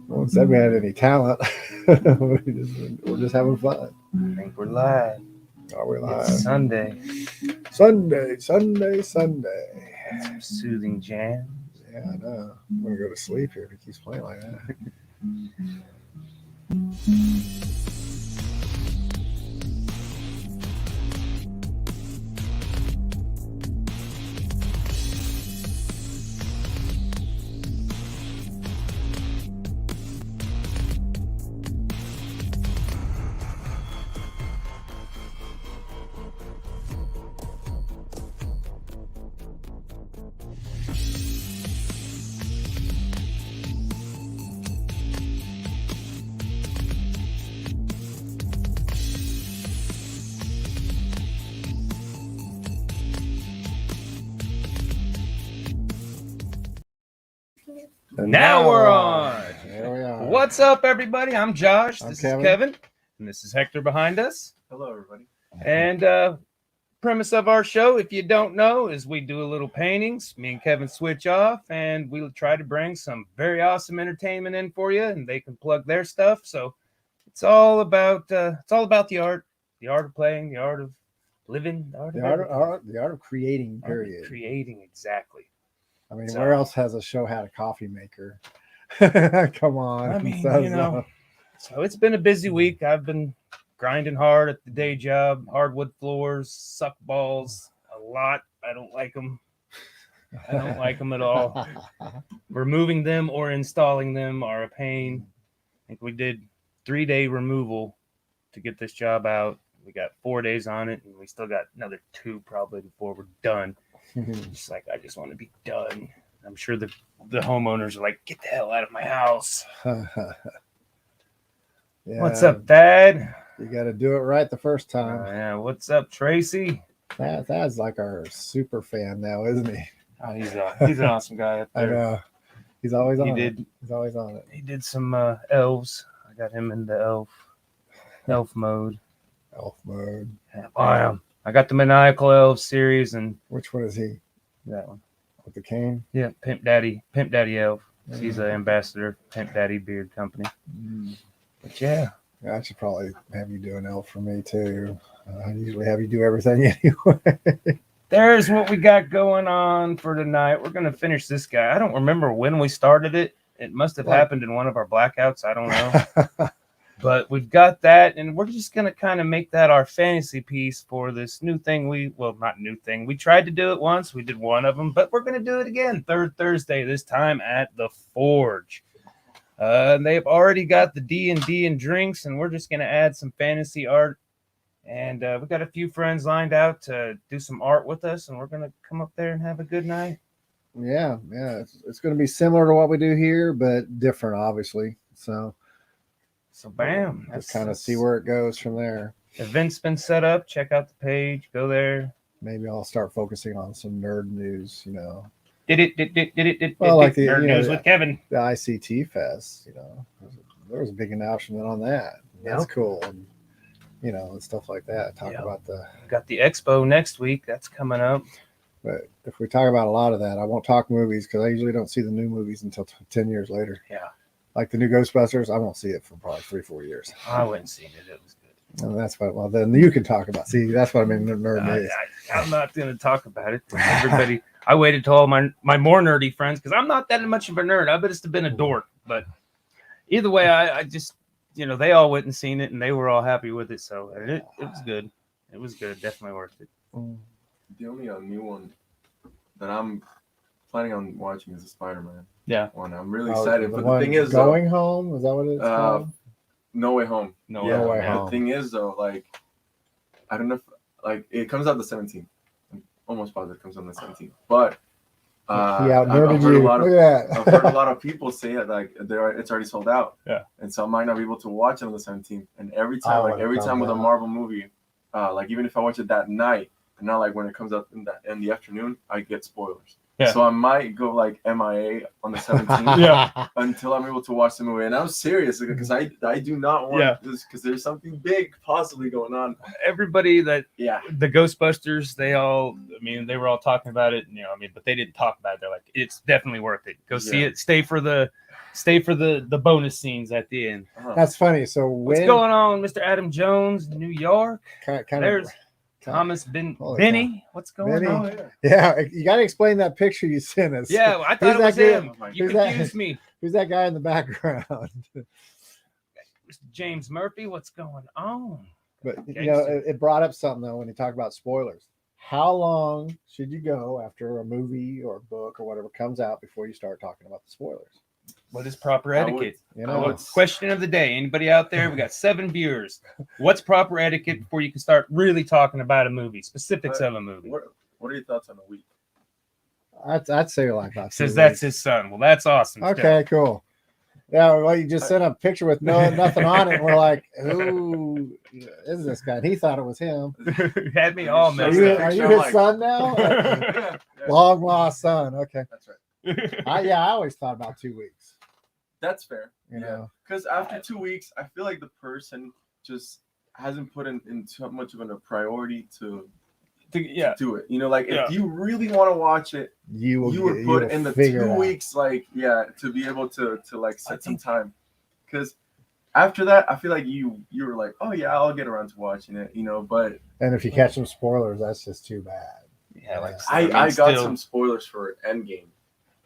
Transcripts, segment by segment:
No one said we had any talent. We're just having fun. I think we're live. Are we live? It's Sunday. Sunday. Some soothing jam. Yeah, I know. I'm going to go to sleep here if he keeps playing like that. And Now we're on. There we are. What's up, everybody? I'm Josh. I'm This Kevin. is Kevin. And this is Hector behind us. Hello, everybody. And premise of our show, if you don't know, is we do a little paintings. Me and Kevin switch off, and we'll try to bring some very awesome entertainment in for you, and they can plug their stuff. So it's all about the art of playing, the art of living, the art of creating, art of period. creating, exactly. I mean, So- where else has a show had a coffee maker? Come on. I mean, So- you know, so it's been a busy week. I've been grinding hard at the day job, hardwood floors, suck balls a lot. I don't like them. I don't like them at all. Removing them or installing them are a pain. I think we did 3-day removal to get this job out. We got 4 days on it, and we still got another 2 probably before we're done. It's like, I just want to be done. I'm sure the homeowners are like, get the hell out of my house. Yeah, What's up, Thad? You got to do it right the first time. Yeah, what's up, Tracy? That's like our super fan now, isn't he? Oh, he's an awesome guy up I there. know. He's always on He it. did. He's always on it. He did some elves. I got him in the elf mode. Elf mode. I got the Maniacal Elves series and Which one is he? that one. With the cane? Yeah, Pimp Daddy Elf. He's an ambassador, Pimp Daddy Beard Company. But yeah, I should probably have you do an elf for me too. I usually have you do everything anyway. there's what we got going on for tonight. We're gonna finish this guy. I don't remember when we started it. It must have happened in one of our blackouts. I don't know. But we've got that, and we're just going to kind of make that our fantasy piece for this new thing. Not new thing. We tried to do it once. We did one of them, but we're going to do it again. Third Thursday, this time at the Forge. They've already got the D&D and drinks, and we're just going to add some fantasy art. And we got a few friends lined out to do some art with us, and we're going to come up there and have a good night. Yeah. It's going to be similar to what we do here, but different, obviously. So Bam. just kind of see where it goes from there. Event's been set up. Check out the page. Go there. Maybe I'll start focusing on some nerd news, Did Well, like the Nerd News with Kevin. The ICT Fest, there was a big announcement on that. That's cool. And, and stuff like that. Talk about Got the expo next week. That's coming up. but if we talk about a lot of that, I won't talk movies because I usually don't see the new movies until 10 years later. Yeah. Like the new Ghostbusters, I won't see it for probably 3-4 years. I wouldn't seen it. It was good. And that's what, well, then you can talk about. See, that's what I mean. Nerd news. I'm not going to talk about it. Everybody, I waited till all my more nerdy friends because I'm not that much of a nerd. I bet it's been a dork. But either way, I just, they all went and seen it and they were all happy with it. So it was good. It was good. Definitely worth it. The only new one that I'm planning on watching is the Spider-Man. Yeah. One. I'm really excited. But the one thing is, Going Home? Is that what it's called? No Way Home. No Way Home. The thing is, though, I don't know if, it comes out the 17th. I'm almost positive it comes out the 17th. But I've heard you. a lot of Look at that. I've heard a lot of people say that it's already sold out. Yeah. And so I might not be able to watch it on the 17th. And every time, with a Marvel movie, even if I watch it that night, and not like when it comes out in the afternoon, I get spoilers. Yeah. So I might go MIA on the 17th until I'm able to watch the movie. And I'm serious because I do not want this because there's something big possibly going on. Everybody the Ghostbusters, they were all talking about it, but they didn't talk about it. They're like, it's definitely worth it. Go see it. Stay for the stay for the bonus scenes at the end. That's funny. So What's going on, Mr. Adam Jones, New York? There's Thomas Benny. What's going on? Oh, Yeah, you got to explain that picture you sent us. Yeah, I thought it was him. You confused me. Who's that guy in the background? James Murphy. What's going on? But it brought up something though when you talk about spoilers. How long should you go after a movie or a book or whatever comes out before you start talking about the spoilers? What is proper etiquette? It's question of the day. Anybody out there? We got 7 viewers. What's proper etiquette before you can start really talking about a movie, specifics of a movie? What are your thoughts on a week? I'd say like that. Says that's his son. Well, that's awesome. Okay, cool. Yeah, well, you just sent a picture with nothing on it. And we're like, who is this guy? And he thought it was him. Had me all messed up. Are you his son now? Long lost son. Okay, that's right. I always thought about 2 weeks. That's fair. You know, because after 2 weeks, I feel like the person just hasn't put in too much of a priority to do it. If you really want to watch it, you would put in the 2 weeks, to be able to set some time. Because after that, I feel like you were like, oh yeah, I'll get around to watching it, but if you catch some spoilers, that's just too bad. Yeah, I got some spoilers for Endgame.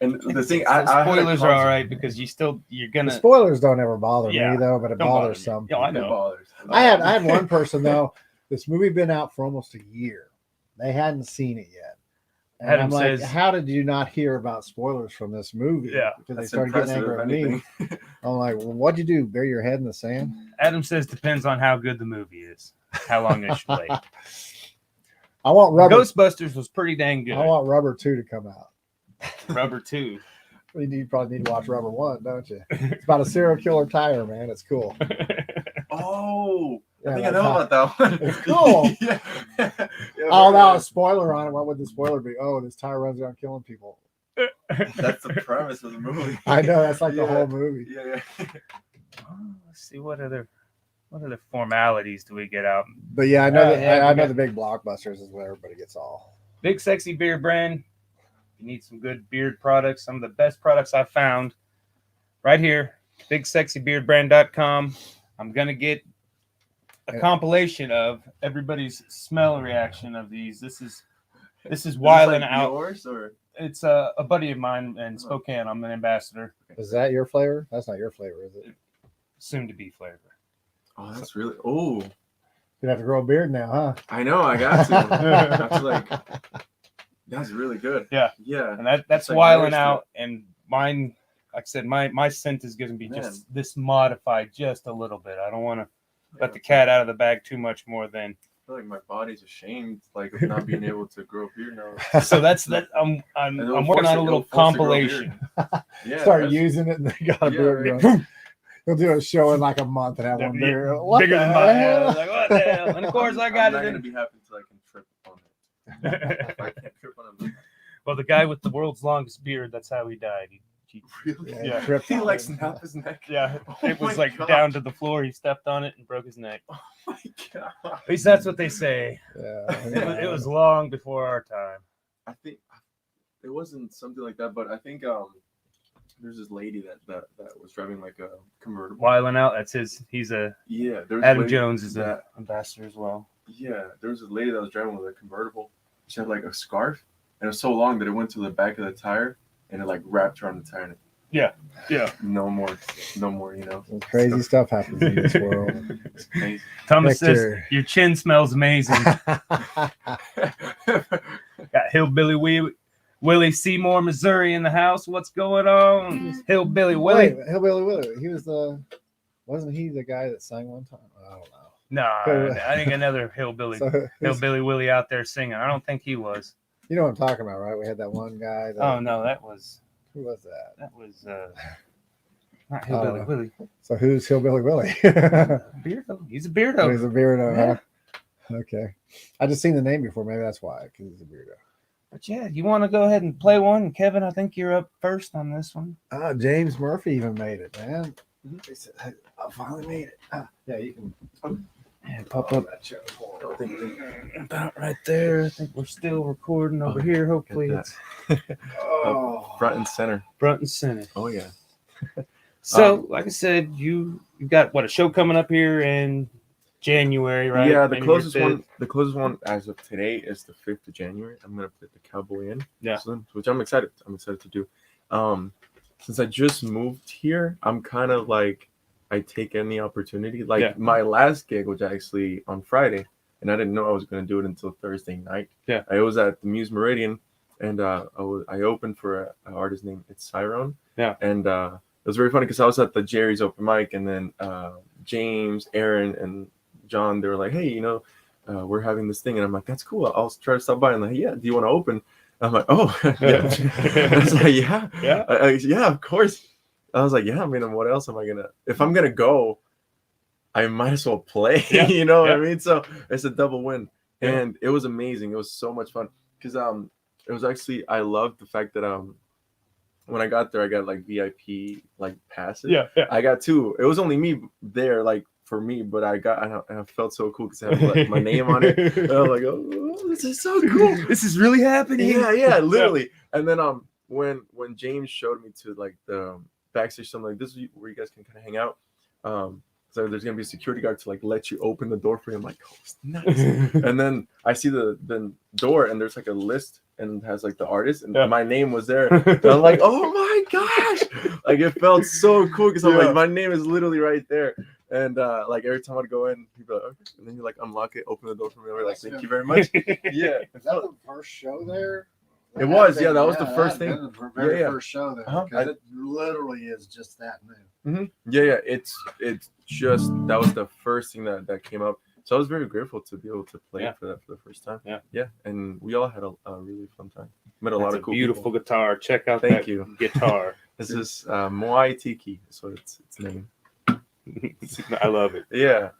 And the thing, spoilers are all right because you're gonna. The spoilers don't ever bother me though, but it bothers some. Yeah, I know. I had one person though. This movie been out for almost a year. They hadn't seen it yet. And Adam I'm like, says, how did you not hear about spoilers from this movie? Yeah, because they started getting angry at me. I'm like, well, what'd you do? Bury your head in the sand? Adam says depends on how good the movie is, how long they should wait. I want Rubber. Ghostbusters was pretty dang good. I want Rubber 2 to come out. Rubber 2. You probably need to watch Rubber 1, don't you? It's about a serial killer tire, man. It's cool. Oh, I think I know about that one. It's cool. Yeah, now a spoiler on it. What would the spoiler be? Oh, this tire runs around killing people. That's the premise of the movie. I know. That's like the whole movie. Yeah. Let's see what other formalities do we get out? But yeah, I know I know the big blockbusters is where everybody gets all. Big Sexy Beard brand. You need some good beard products. Some of the best products I've found right here. BigSexyBeardBrand.com. I'm gonna get a compilation of everybody's smell reaction of these. This is Wildin' Out. Yours or? It's a buddy of mine in Spokane. I'm an ambassador. Is that your flavor? That's not your flavor, is it? Soon to be flavor. Oh, that's really. Oh, you have to grow a beard now, huh? I know. I got to. That's really good. Yeah. And that's Wildin' Out, and mine. Like I said, my scent is going to be just this modified just a little bit. I don't want to let the cat out of the bag too much more than. I feel like my body's ashamed, of not being able to grow a beard now. So that's that. I'm working on a little compilation. Start using it, and they got a beard growing. He'll do a show in like a month and have one beard. Bigger than my head. Like, what the hell? And of course, I got it. I'm not going to be happy until I can trip on it. I can't trip on it. Well, the guy with the world's longest beard, that's how he died. Really? Yeah. He snapped his neck. Yeah. It was down to the floor. He stepped on it and broke his neck. Oh my god. At least that's what they say. Yeah. It was long before our time. I think it wasn't something like that, but I think there's this lady that was driving like a convertible. Wildin' Out, that's his. He's a Adam Jones is an ambassador as well. Yeah, there was this lady that was driving with a convertible. She had like a scarf, and it was so long that it went to the back of the tire. And it wrapped around the tire. Yeah. No more, crazy stuff happens in this world. It's crazy. Thomas says your chin smells amazing. Got Hillbilly Willie Seymour, Missouri in the house. What's going on? Hillbilly Willie. Wait, Hillbilly Willie. Wasn't he the guy that sang one time? I don't know. No, I think another hillbilly Willie out there singing. I don't think he was. You know what I'm talking about, right? We had that one guy. Oh no, that was. Who was that? That was not Hillbilly Willie. So who's Hillbilly Willie? Beardo. He's a beardo. Oh, he's a beardo. Yeah. Huh? Okay. I just seen the name before. Maybe that's why, because he's a beardo. But yeah, you want to go ahead and play one, Kevin? I think you're up first on this one. James Murphy even made it, man. He said, I finally made it. Yeah, you can. And pop up about right there. I think we're still recording over here. Hopefully it's front and center. Front and center. Oh yeah. So, like I said, you've got a show coming up here in January, right? Yeah, Maybe the closest one as of today is the 5th of January. I'm gonna put the Cowboy Inn. Yeah. Which I'm excited to do. Since I just moved here, I'm kind of like, I take any opportunity. Like my last gig was actually on Friday, and I didn't know I was gonna do it until Thursday night. Yeah. I was at the Muse Meridian, and I opened for an artist named Sharon. Yeah. And it was very funny because I was at the Jerry's open mic, and then James, Aaron, and John, they were like, hey, we're having this thing, and I'm like, that's cool, I'll try to stop by. And like, yeah, do you want to open? I'm like, oh, yeah. I was like, yeah, of course. I was like, yeah, I mean, what else am I gonna, if I'm gonna go, I might as well play. You know what I mean? So it's a double win. And it was amazing. It was so much fun because it was actually, I loved the fact that when I got there, I got like VIP like passes. I got 2. It was only me there, like for me, but I felt so cool because I had like my name on it. And I was like, oh, this is so cool. This is really happening. Yeah, literally. And then when James showed me to like the backstage, something like, this is where you guys can kind of hang out. So there's gonna be a security guard to like let you open the door for you. I'm like, oh, it's nice. And then I see the door, and there's like a list, and it has like the artist, and my name was there. And I'm like, oh my gosh, like it felt so cool because I'm like, my name is literally right there. And like every time I'd go in, people like, okay. And then you like unlock it, open the door for me. We're like, thank you very much. Yeah. Is that the first show there? It was, that was the first thing. The very first show there, because it literally is just that new. Yeah, it's just, that was the first thing that came up. So I was very grateful to be able to play for that for the first time. Yeah, and we all had a really fun time. Met a lot of cool beautiful people. Guitar. Check out Thank you. Guitar. This is Moai Tiki, so it's named. I love it. Yeah,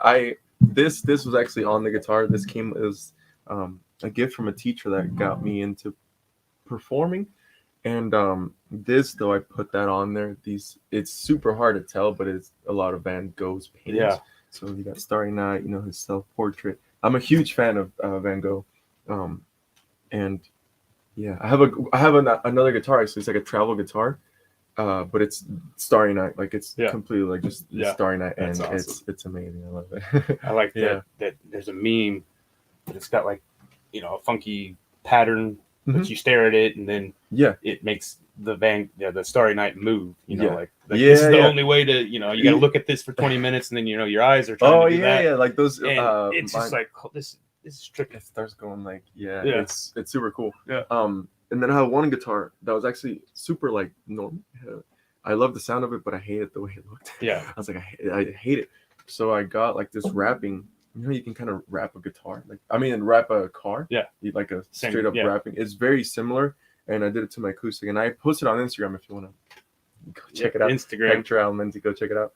this was actually on the guitar. This came as a gift from a teacher that got me into performing. And this, though, I put that on there. It's super hard to tell, but it's a lot of Van Gogh's paintings. Yeah. So you got Starry Night, his self-portrait. I'm a huge fan of Van Gogh. And yeah, I have another guitar actually. It's like a travel guitar. But it's Starry Night, like it's completely like just Starry Night, and awesome. It's amazing. I love it. I like that there's a meme that it's got like a funky pattern, but you stare at it and then it makes the Starry Night move. Like this is the only way to you got to look at this for 20 minutes and then your eyes are trying to do that. Like those. And it's just like this is tricky. It starts going like it's super cool. And then I had one guitar that was actually super like normal. I love the sound of it, but I hated the way it looked. I was like, I hate it. So I got like this wrapping. You can kind of wrap a guitar, wrap a car. Like a straight up wrapping. It's very similar, and I did it to my acoustic, and I posted on Instagram if you want to go check it out. Instagram. Hector Almend, go check it out.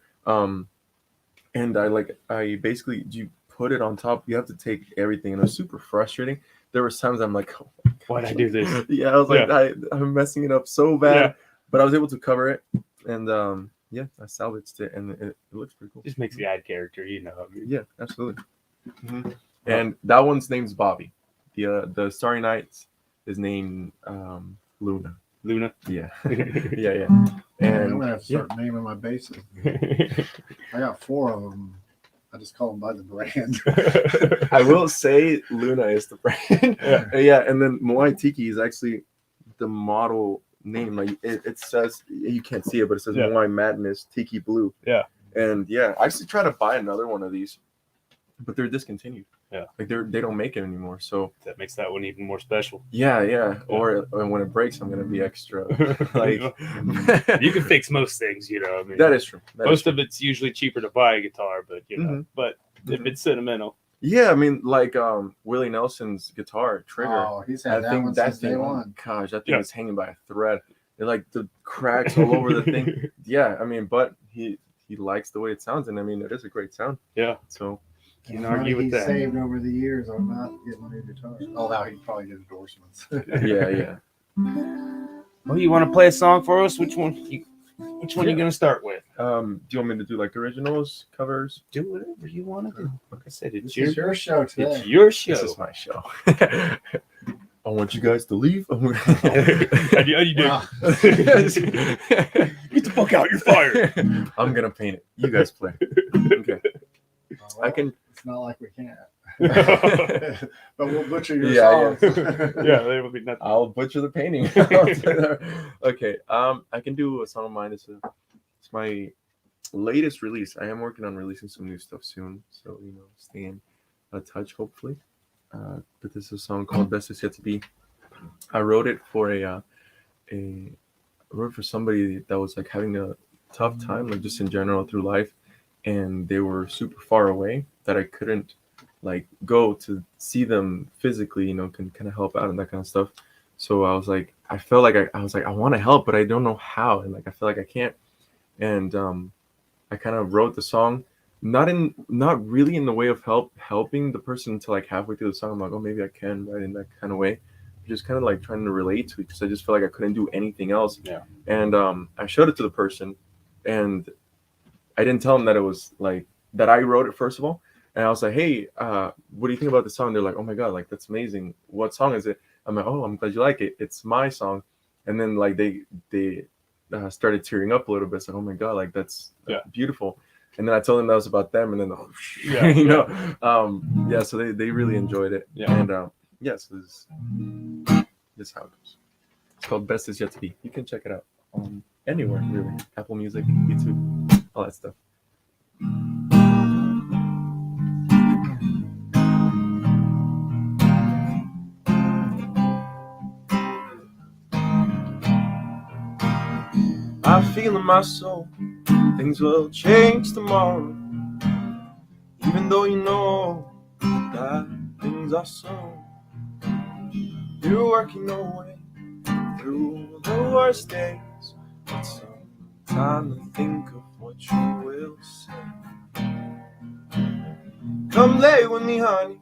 And I basically you put it on top. You have to take everything, and it was super frustrating. There was times I'm like, oh my gosh, why'd I do this? I was like, I'm messing it up so bad, but I was able to cover it, and I salvaged it, and it looks pretty cool. Just makes the odd character, Yeah, absolutely. And that one's name's Bobby. The Starry Night is named Luna. Yeah. yeah. And I'm gonna have to start naming my basses. I got 4 of them. I just call them by the brand. I will say Luna is the brand. And then Moai Tiki is actually the model name. Like it says, you can't see it, but it says Moai Madness Tiki Blue. And I actually tried to buy another one of these, but they're discontinued. Like they don't make it anymore. So that makes that one even more special. Or when it breaks, I'm gonna be extra. Like you can fix most things, That is true. Most of it's usually cheaper to buy a guitar, but but if it's sentimental. Yeah, like Willie Nelson's guitar Trigger. Oh, he's had that one since day one. Gosh, that thing is hanging by a thread. It like the cracks all over the thing. But he likes the way it sounds, and it is a great sound. So. Can't argue with that. Saved over the years on not getting a new guitar. Although he probably did endorsements. Well, you want to play a song for us? Which one? You gonna start with? Do you want me to do like originals, covers? Do whatever you want to do. Like I said, it's your show today. It's your show. This is my show. I want you guys to leave. How do you do? Get the fuck out. You're fired. I'm gonna paint it. You guys play. Okay. Well, I can. It's not like we can't. But we'll butcher your songs. Yeah, they will be nothing. I'll butcher the painting. Okay. I can do a song of mine. It's my latest release. I am working on releasing some new stuff soon, so stay in touch hopefully. But this is a song called "Best Is Yet to Be." I wrote it for somebody that was like having a tough time, like just in general through life, and they were super far away that I couldn't like go to see them physically, can kind of help out and that kind of stuff. So I was like, I felt like I was like, I want to help, but I don't know how, and like I feel like I can't. And I kind of wrote the song, not really in the way of helping the person until like halfway through the song. I'm like, oh, maybe I can write in that kind of way. Just kind of like trying to relate to it because I just felt like I couldn't do anything else. Yeah. And I showed it to the person, and I didn't tell them that it was like that I wrote it first of all. And I was like, hey, what do you think about the song? They're like, oh my god, like that's amazing. What song is it? I'm like, oh, I'm glad you like it. It's my song. And then like they started tearing up a little bit. It's like, oh my god, like that's beautiful. And then I told them that was about them, and then so they really enjoyed it. Yeah. And so this is how it goes. It's called "Best Is Yet to Be." You can check it out anywhere really, Apple Music, YouTube, all that stuff. I feel in my soul things will change tomorrow, even though you know that things are so. You're working your way through the worst days, but some time to think of what you will say. Come lay with me, honey,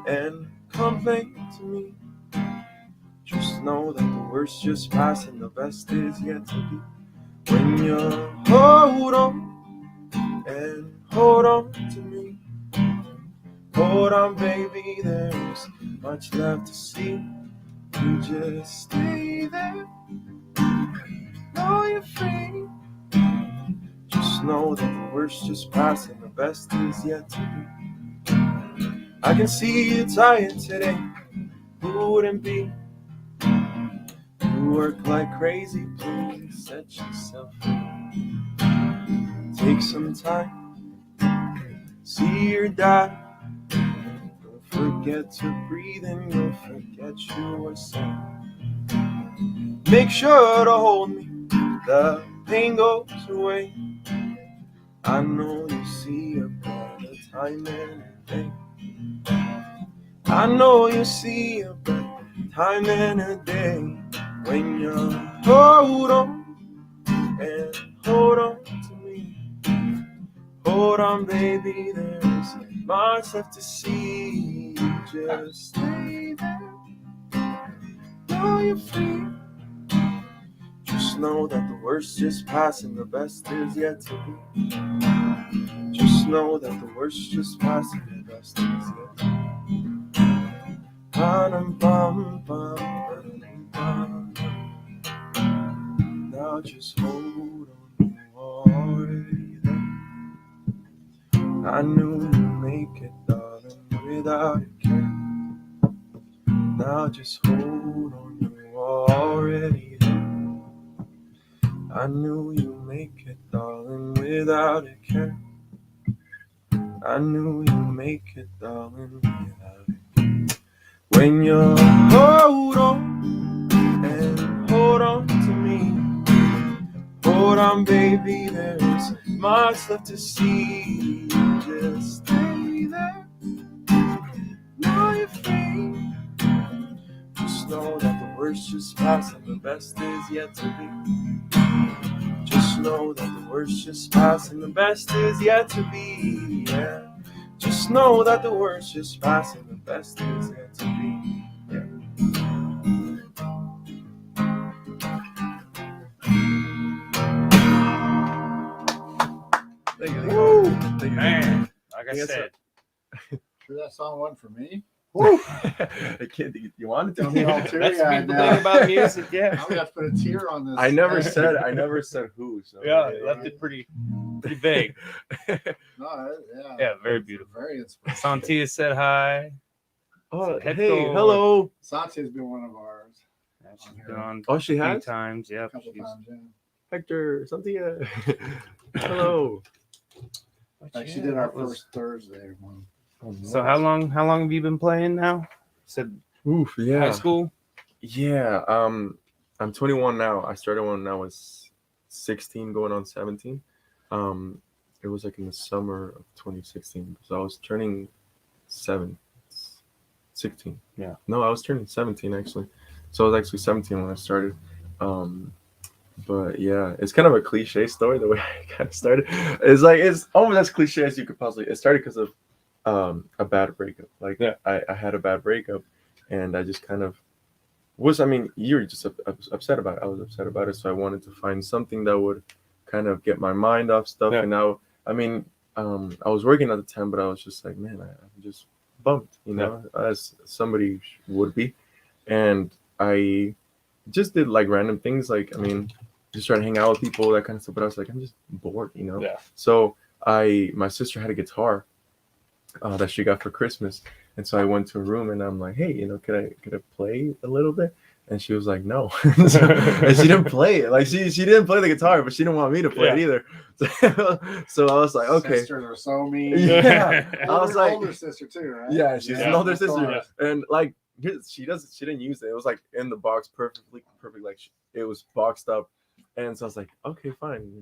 and complain to me. Just know that the worst just passed and the best is yet to be. When you hold on and hold on to me, hold on, baby, there's much left to see. You just stay there, know you're free. Just know that the worst just passed and the best is yet to be. I can see you tired today, who wouldn't be? You work like crazy, please set yourself free. Take some time, see your dad. Don't forget to breathe and you'll forget you were sad. Make sure to hold me, the pain goes away. I know you see a better time in a day. I know you see a better time in a day. When you hold on and hold on to me, hold on, baby, there's much left to see. Just stay there, know you're free. Just know that the worst just passed and the best is yet to be. Just know that the worst just passed and the best is yet to be. Now just hold on, you already there. I knew you'd make it, darling, without a care. Now just hold on, you already there. I knew you'd make it, darling, without a care. I knew you'd make it, darling, without a care. When you hold on and hold on to me, hold on, baby, there's much left to see. Just stay there, know you're free. Just know that the worst just passed and the best is yet to be. Just know that the worst just passed and the best is yet to be. Yeah. Just know that the worst just passed and the best is yet to be. Yeah. Thank you. Woo! Man, like I said. Sure that song wasn't for me? You want to tell me all all teary That's the eyed beautiful now. thing about music. Yeah. I'm gonna have to put a tear on this. I never said who. So Yeah, left it pretty vague. No, Yeah, very beautiful. Very inspirational. Santia said hi. Oh, Hector. hey, hello. Santia's been one of ours. Yeah, she's been on Oh, she a few has? times. Yeah, A couple times, yeah. Hector, Santia. Hello. Like she did our first Thursday one. So how long have you been playing now? Said Oof, yeah. high school? Yeah. I'm 21 now. I started when I was 16, going on 17. It was like in the summer of 2016. So I was turning 16. Yeah. No, I was turning 17 actually. So I was actually 17 when I started. But yeah, it's kind of a cliche story the way I kind of started. It's almost as cliche as you could possibly. It started because of a bad breakup. Like I had a bad breakup, and I just kind of was. I mean, you're just upset about it. I was upset about it, so I wanted to find something that would kind of get my mind off stuff. Yeah. And now, I mean, I was working at the time, but I was just like, man, I'm just bummed, as somebody would be, and I just did like random things, like I mean, just trying to hang out with people, that kind of stuff. But I was like, I'm just bored, Yeah. So my sister had a guitar that she got for Christmas, and so I went to her room and I'm like, hey, could I play a little bit? And she was like, no. And she didn't play it. Like she didn't play the guitar, but she didn't want me to play it either. So I was like, okay. Sisters are so mean. Yeah. I was like, older sister too, right? yeah, she's an older sister, Yeah. and like she didn't use it. It was like in the box, perfect, like it was boxed up, and so I was like, okay, fine,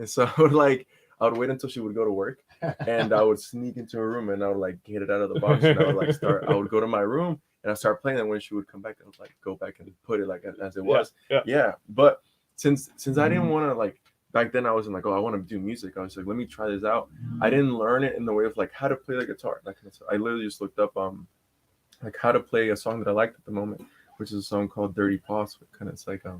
so like I would wait until she would go to work, and I would sneak into her room, and I would like get it out of the box, and I would like I would go to my room, and I start playing, and when she would come back, I would like go back and put it like as it was. Yeah. But since I didn't want to, like, back then I wasn't like, oh, I want to do music. I was like, let me try this out. I didn't learn it in the way of like how to play the guitar. Like I literally just looked up like how to play a song that I liked at the moment, which is a song called Dirty Paws. Kind of, it's like but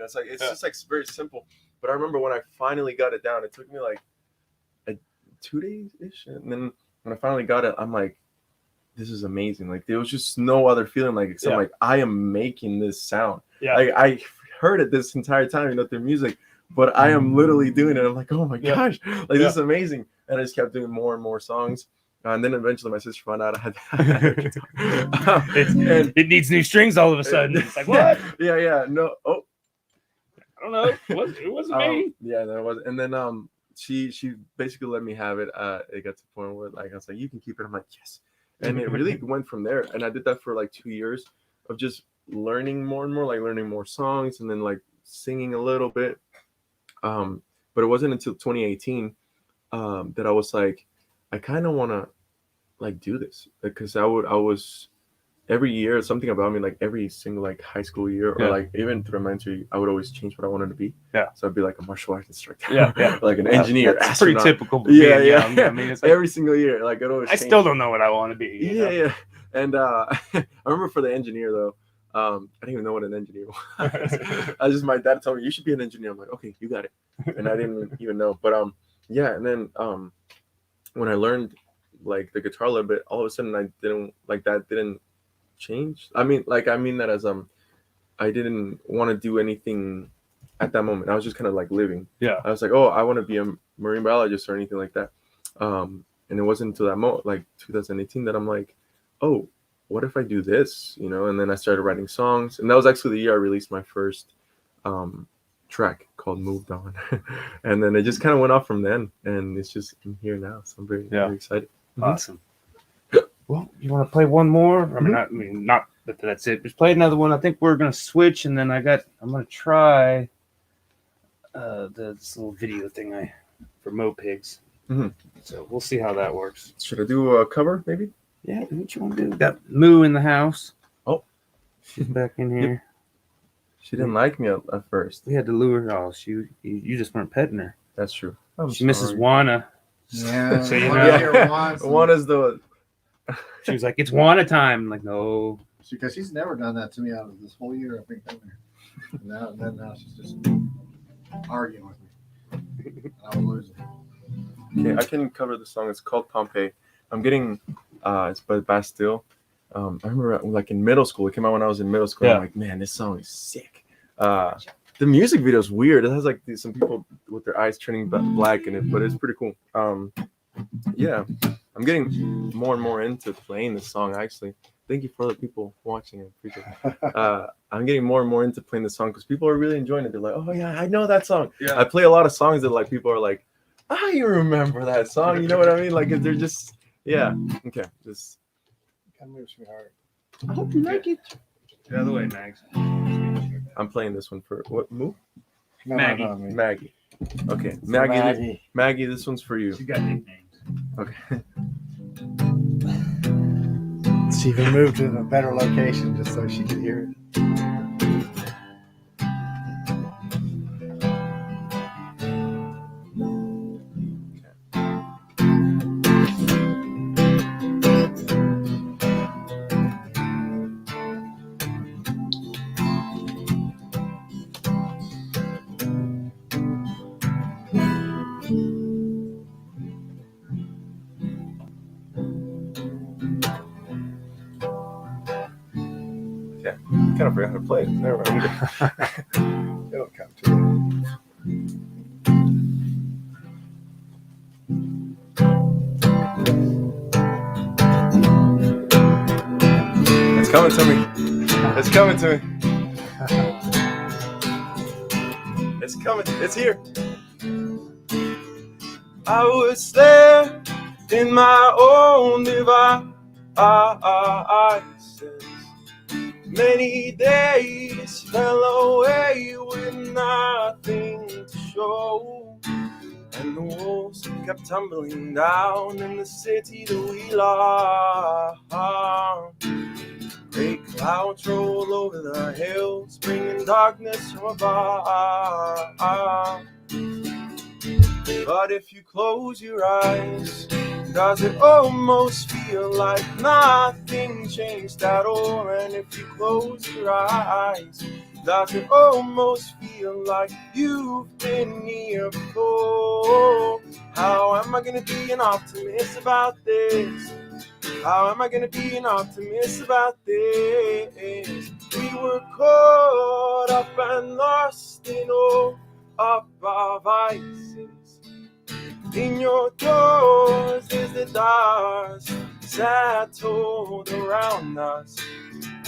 it's like just like very simple. But I remember when I finally got it down, it took me like 2 days ish, and then when I finally got it, I'm like, this is amazing. Like there was just no other feeling like except like I am making this sound. Yeah. Like I heard it this entire time, through music, but I am literally doing it. I'm like, oh my gosh, like this is amazing. And I just kept doing more and more songs. And then eventually my sister found out I had it needs new strings all of a sudden. It's like, what? Yeah. No. Oh, I don't know. It wasn't me. Yeah, that was. And then she basically let me have it. It got to the point where like I was like, you can keep it. I'm like, yes. And it really went from there. And I did that for like 2 years of just learning more and more, like learning more songs, and then like singing a little bit. But it wasn't until 2018 that I was like, I kind of want to like do this, because I was every year, something about me, like every single like high school year or like even through elementary, I would always change what I wanted to be. Yeah. So I'd be like a martial arts instructor. Yeah. Like an engineer. That's pretty typical. Young. I mean, it's like, every single year, like I'd always. I still don't know what I want to be. Yeah. And I remember for the engineer though, I didn't even know what an engineer was. My dad told me you should be an engineer. I'm like, okay, you got it. And I didn't even know. But yeah. And then when I learned like the guitar a little bit, all of a sudden I didn't change. I mean that as I didn't want to do anything at that moment. I was just kind of like living. Yeah. I was like, oh, I want to be a marine biologist or anything like that. And it wasn't until that moment, like 2018, that I'm like, oh, what if I do this? And then I started writing songs, and that was actually the year I released my first track called Moved On. And then it just kind of went off from then, and it's just I'm here now, so I'm very excited. Awesome. Well, you want to play one more? Not that that's it. Just play another one. I think we're gonna switch, and then I'm gonna try this little video thing for Mo Pigs. So we'll see how that works. Should I do a cover, maybe? Yeah, do what you want to do. We got Moo in the house. Oh, she's back in here. Yep. She didn't like me at first. We had to lure her. Oh, you just weren't petting her. That's true. She misses Juana. Yeah. So Juana's the. She was like, "It's Juana time." I'm like, no, because she's never done that to me out of this whole year I've been coming here. Now she's just arguing with me. I'm losing. Okay, I can cover the song. It's called Pompeii. I'm getting it's by Bastille. I remember like in middle school. It came out when I was in middle school. Yeah. I'm like, man, this song is sick. The music video is weird. It has like some people with their eyes turning black in it, but it's pretty cool. Yeah, I'm getting more and more into playing this song. Actually, thank you for the people watching. I appreciate it. I'm getting more and more into playing the song because people are really enjoying it. They're like, oh yeah, I know that song. Yeah. I play a lot of songs that like people are like, you remember that song? You know what I mean? Like they're just, yeah. Okay, just. Come here, sweetheart. I hope you like it. The other way, Max. I'm playing this one for what? Moo? Maggie. No, me. Maggie. Okay, It's Maggie. Maggie, this one's for you. She got nicknames. Okay. She even moved to a better location just so she could hear it. Kind of forgot how to play it. Never mind. It'll come to you. It's coming to me. It's coming to me. It's coming. It's here. I was there in my own devices. Many days fell away with nothing to show, and the walls kept tumbling down in the city that we love. Great clouds roll over the hills, bringing darkness from above. But if you close your eyes, does it almost feel like nothing changed at all? And if you close your eyes, does it almost feel like you've been here before? How am I gonna be an optimist about this? How am I gonna be an optimist about this? We were caught up and lost in all of our vices. In your doors is the dust settled around us,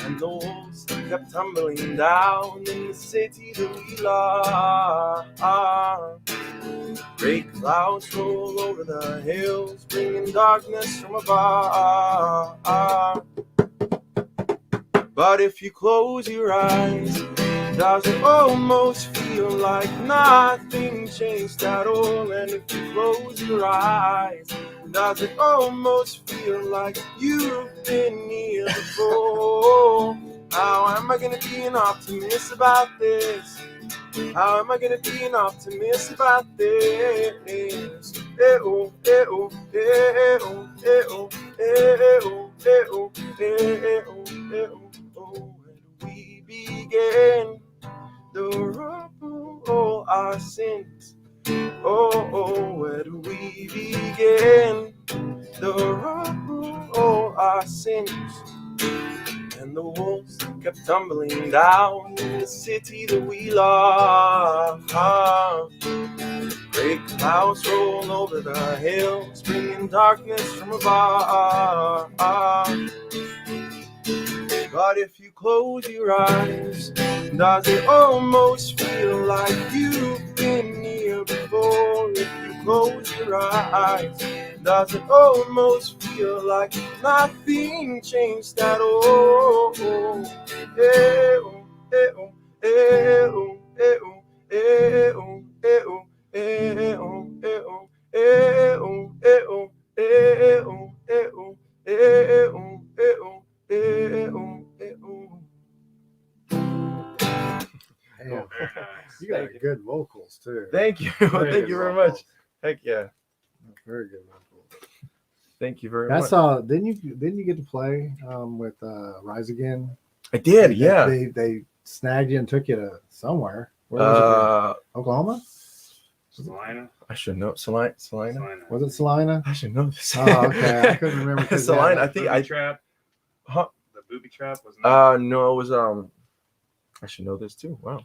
and the walls kept tumbling down in the city that we love. Great clouds roll over the hills, bringing darkness from above. But if you close your eyes, does it almost feel like nothing changed at all? And if you close your eyes, does it almost feel like you've been here before? How am I gonna be an optimist about this? How am I gonna be an optimist about this? Eh-oh, eh-oh, eh-oh, eh-oh, eh-oh, eh-oh, eh-oh, eh-oh. When we began to rumble all our sins, where do we begin to rumble all our sins? And the walls kept tumbling down in the city that we love. Great clouds roll over the hills, bringing darkness from above. But if you close your eyes, does it almost feel like you've been here before? If you close your eyes, does it almost feel like nothing changed at all? Eh-oh, eh-oh, eh-oh, eh-oh, eh-oh, eh-oh, eh-oh, eh-oh, eh-oh, eh-oh, eh-oh, eh-oh, eh-oh, eh-oh. Damn. You got good vocals too. Thank you. Thank you very much. Heck yeah. Very good vocals. Thank you very much. That's all. Didn't you get to play with Rise Again? I did, yeah. They snagged you and took you to somewhere. Where was it? Oklahoma? Salina. I should know. Salina. Was it Salina? I should know this. Oh, okay. I couldn't remember. Salina. I think trap. Huh? The booby trap was. No, it was I should know this too. Wow.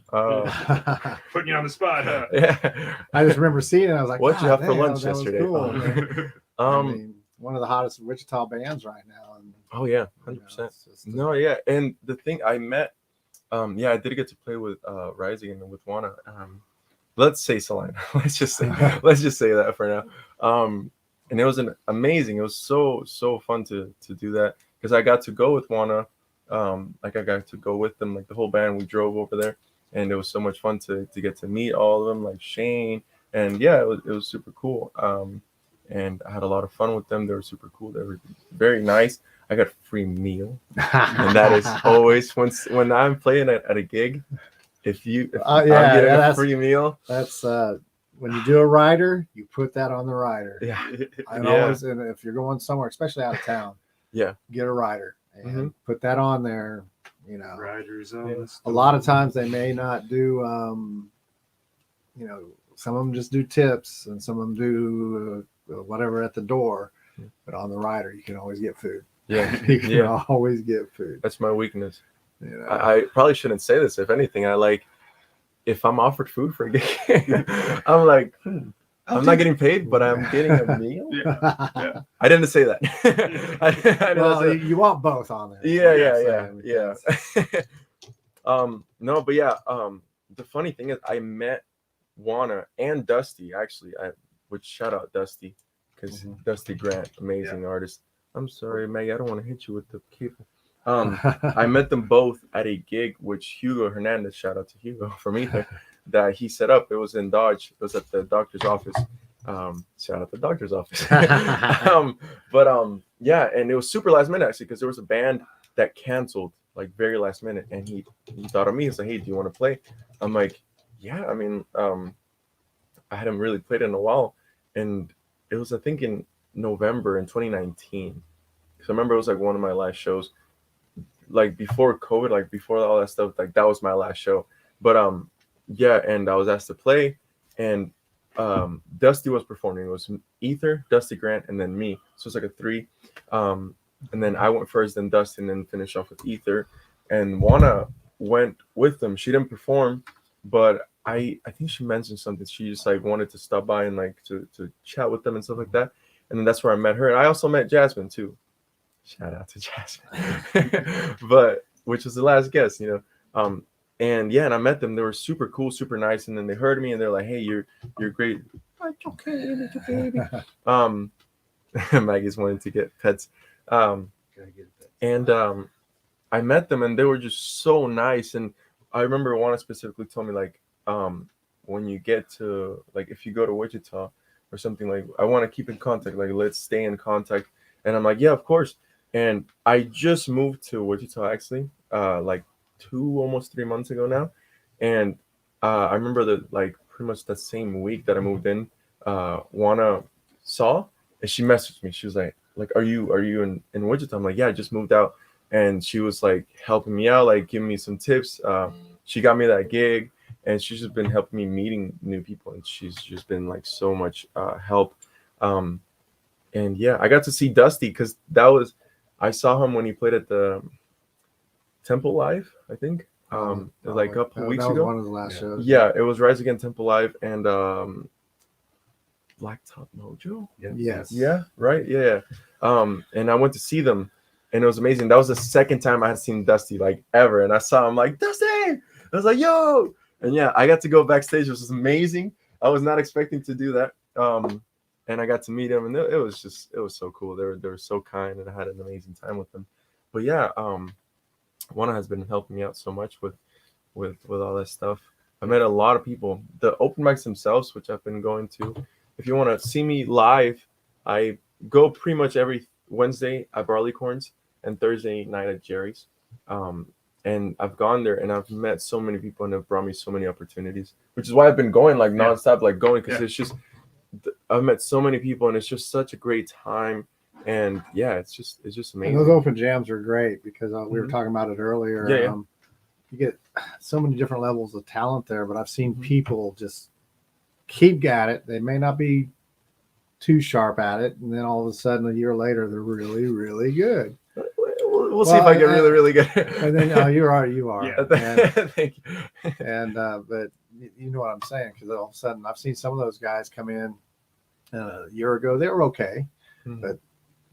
Putting you on the spot, huh? Yeah. I just remember seeing it. I was like, what'd you have for damn, lunch that was yesterday? cool. I mean, one of the hottest Wichita bands right now. And, oh yeah, 100%. No, yeah, and the thing I met, I did get to play with Rising and with Juana. Let's say Salina. let's just say that for now. And it was amazing. It was so fun to do that because I got to go with Juana. I got to go with them, like the whole band. We drove over there, and it was so much fun to get to meet all of them, like Shane, and yeah, it was super cool. And I had a lot of fun with them. They were super cool. They were very nice. I got a free meal, and that is always when I'm playing at a gig. If I'm getting a free meal, that's when you do a rider, you put that on the rider. Yeah, Always, and if you're going somewhere, especially out of town, get a rider and put that on there. You know, riders. A lot of times they may not do. Some of them just do tips, and some of them do whatever at the door. But on the rider, you can always get food. Yeah, you can always get food. That's my weakness. You know? I probably shouldn't say this. If anything, if I'm offered food for a gig, I'm like, I'm not getting paid, but I'm getting a meal. Yeah. I didn't say that. You want both on there. Yeah. No, but yeah. The funny thing is, I met Juana and Dusty actually. I would shout out Dusty because Dusty Grant, amazing artist. I'm sorry, Maggie, I don't want to hit you with the cable. I met them both at a gig, which Hugo Hernandez, shout out to Hugo from Ether, that he set up. It was in Dodge. It was at the doctor's office. Shout out the doctor's office. And it was super last minute actually, because there was a band that canceled like very last minute, and he thought of me. He's like, "Hey, do you want to play?" I'm like, "Yeah." I mean, I hadn't really played in a while, and it was I think in November in 2019. Because I remember it was like one of my last shows. Like before COVID, like before all that stuff, like that was my last show. But and I was asked to play, and Dusty was performing. It was Ether, Dusty Grant, and then me. So it's like a 3. And then I went first, then Dusty, and then finished off with Ether. And Juana went with them. She didn't perform, but I think she mentioned something. She just like wanted to stop by and like to chat with them and stuff like that. And then that's where I met her. And I also met Jasmine too. Shout out to Jasmine. But which was the last guest, and I met them. They were super cool, super nice. And then they heard me and they're like, "Hey, you're great." Like, okay, little baby. Maggie's wanting to get pets. I met them and they were just so nice. And I remember Juana specifically told me like, when you get to like, if you go to Wichita or something, like, I want to keep in contact, like, let's stay in contact. And I'm like, yeah, of course. And I just moved to Wichita actually, like almost 3 months ago now. And I remember that like pretty much the same week that I moved in, Juana saw and she messaged me. She was like, are you in Wichita? I'm like, yeah, I just moved out. And she was like helping me out, like giving me some tips. She got me that gig, and she's just been helping me meeting new people. And she's just been like so much help. And yeah, I got to see Dusty because I saw him when he played at the Temple Live, I think. It was like a couple weeks ago. One of the last shows. Yeah, it was Rise Again Temple Live and Blacktop Mojo. Yeah. Yes. Yeah. Right. Yeah. And I went to see them, and it was amazing. That was the second time I had seen Dusty like ever, and I saw him like, Dusty. I was like, yo, and yeah, I got to go backstage, which was amazing. I was not expecting to do that. And I got to meet him, and it was so cool. They were so kind, and I had an amazing time with them. But yeah, Juana has been helping me out so much with all that stuff. I met a lot of people. The open mics themselves, which I've been going to. If you want to see me live, I go pretty much every Wednesday at Barleycorns and Thursday night at Jerry's. And I've gone there and I've met so many people and have brought me so many opportunities, which is why I've been going like nonstop, like going, because it's just, I've met so many people and it's just such a great time. And yeah, it's just amazing. And those open jams are great because we were talking about it earlier. you get so many different levels of talent there, but I've seen people just keep at it. They may not be too sharp at it, and then all of a sudden a year later they're really, really good. We'll see if I get really, really good. And then you are. Yeah. And, Thank you. and but you know what I'm saying, because all of a sudden I've seen some of those guys come in a year ago. They were okay, but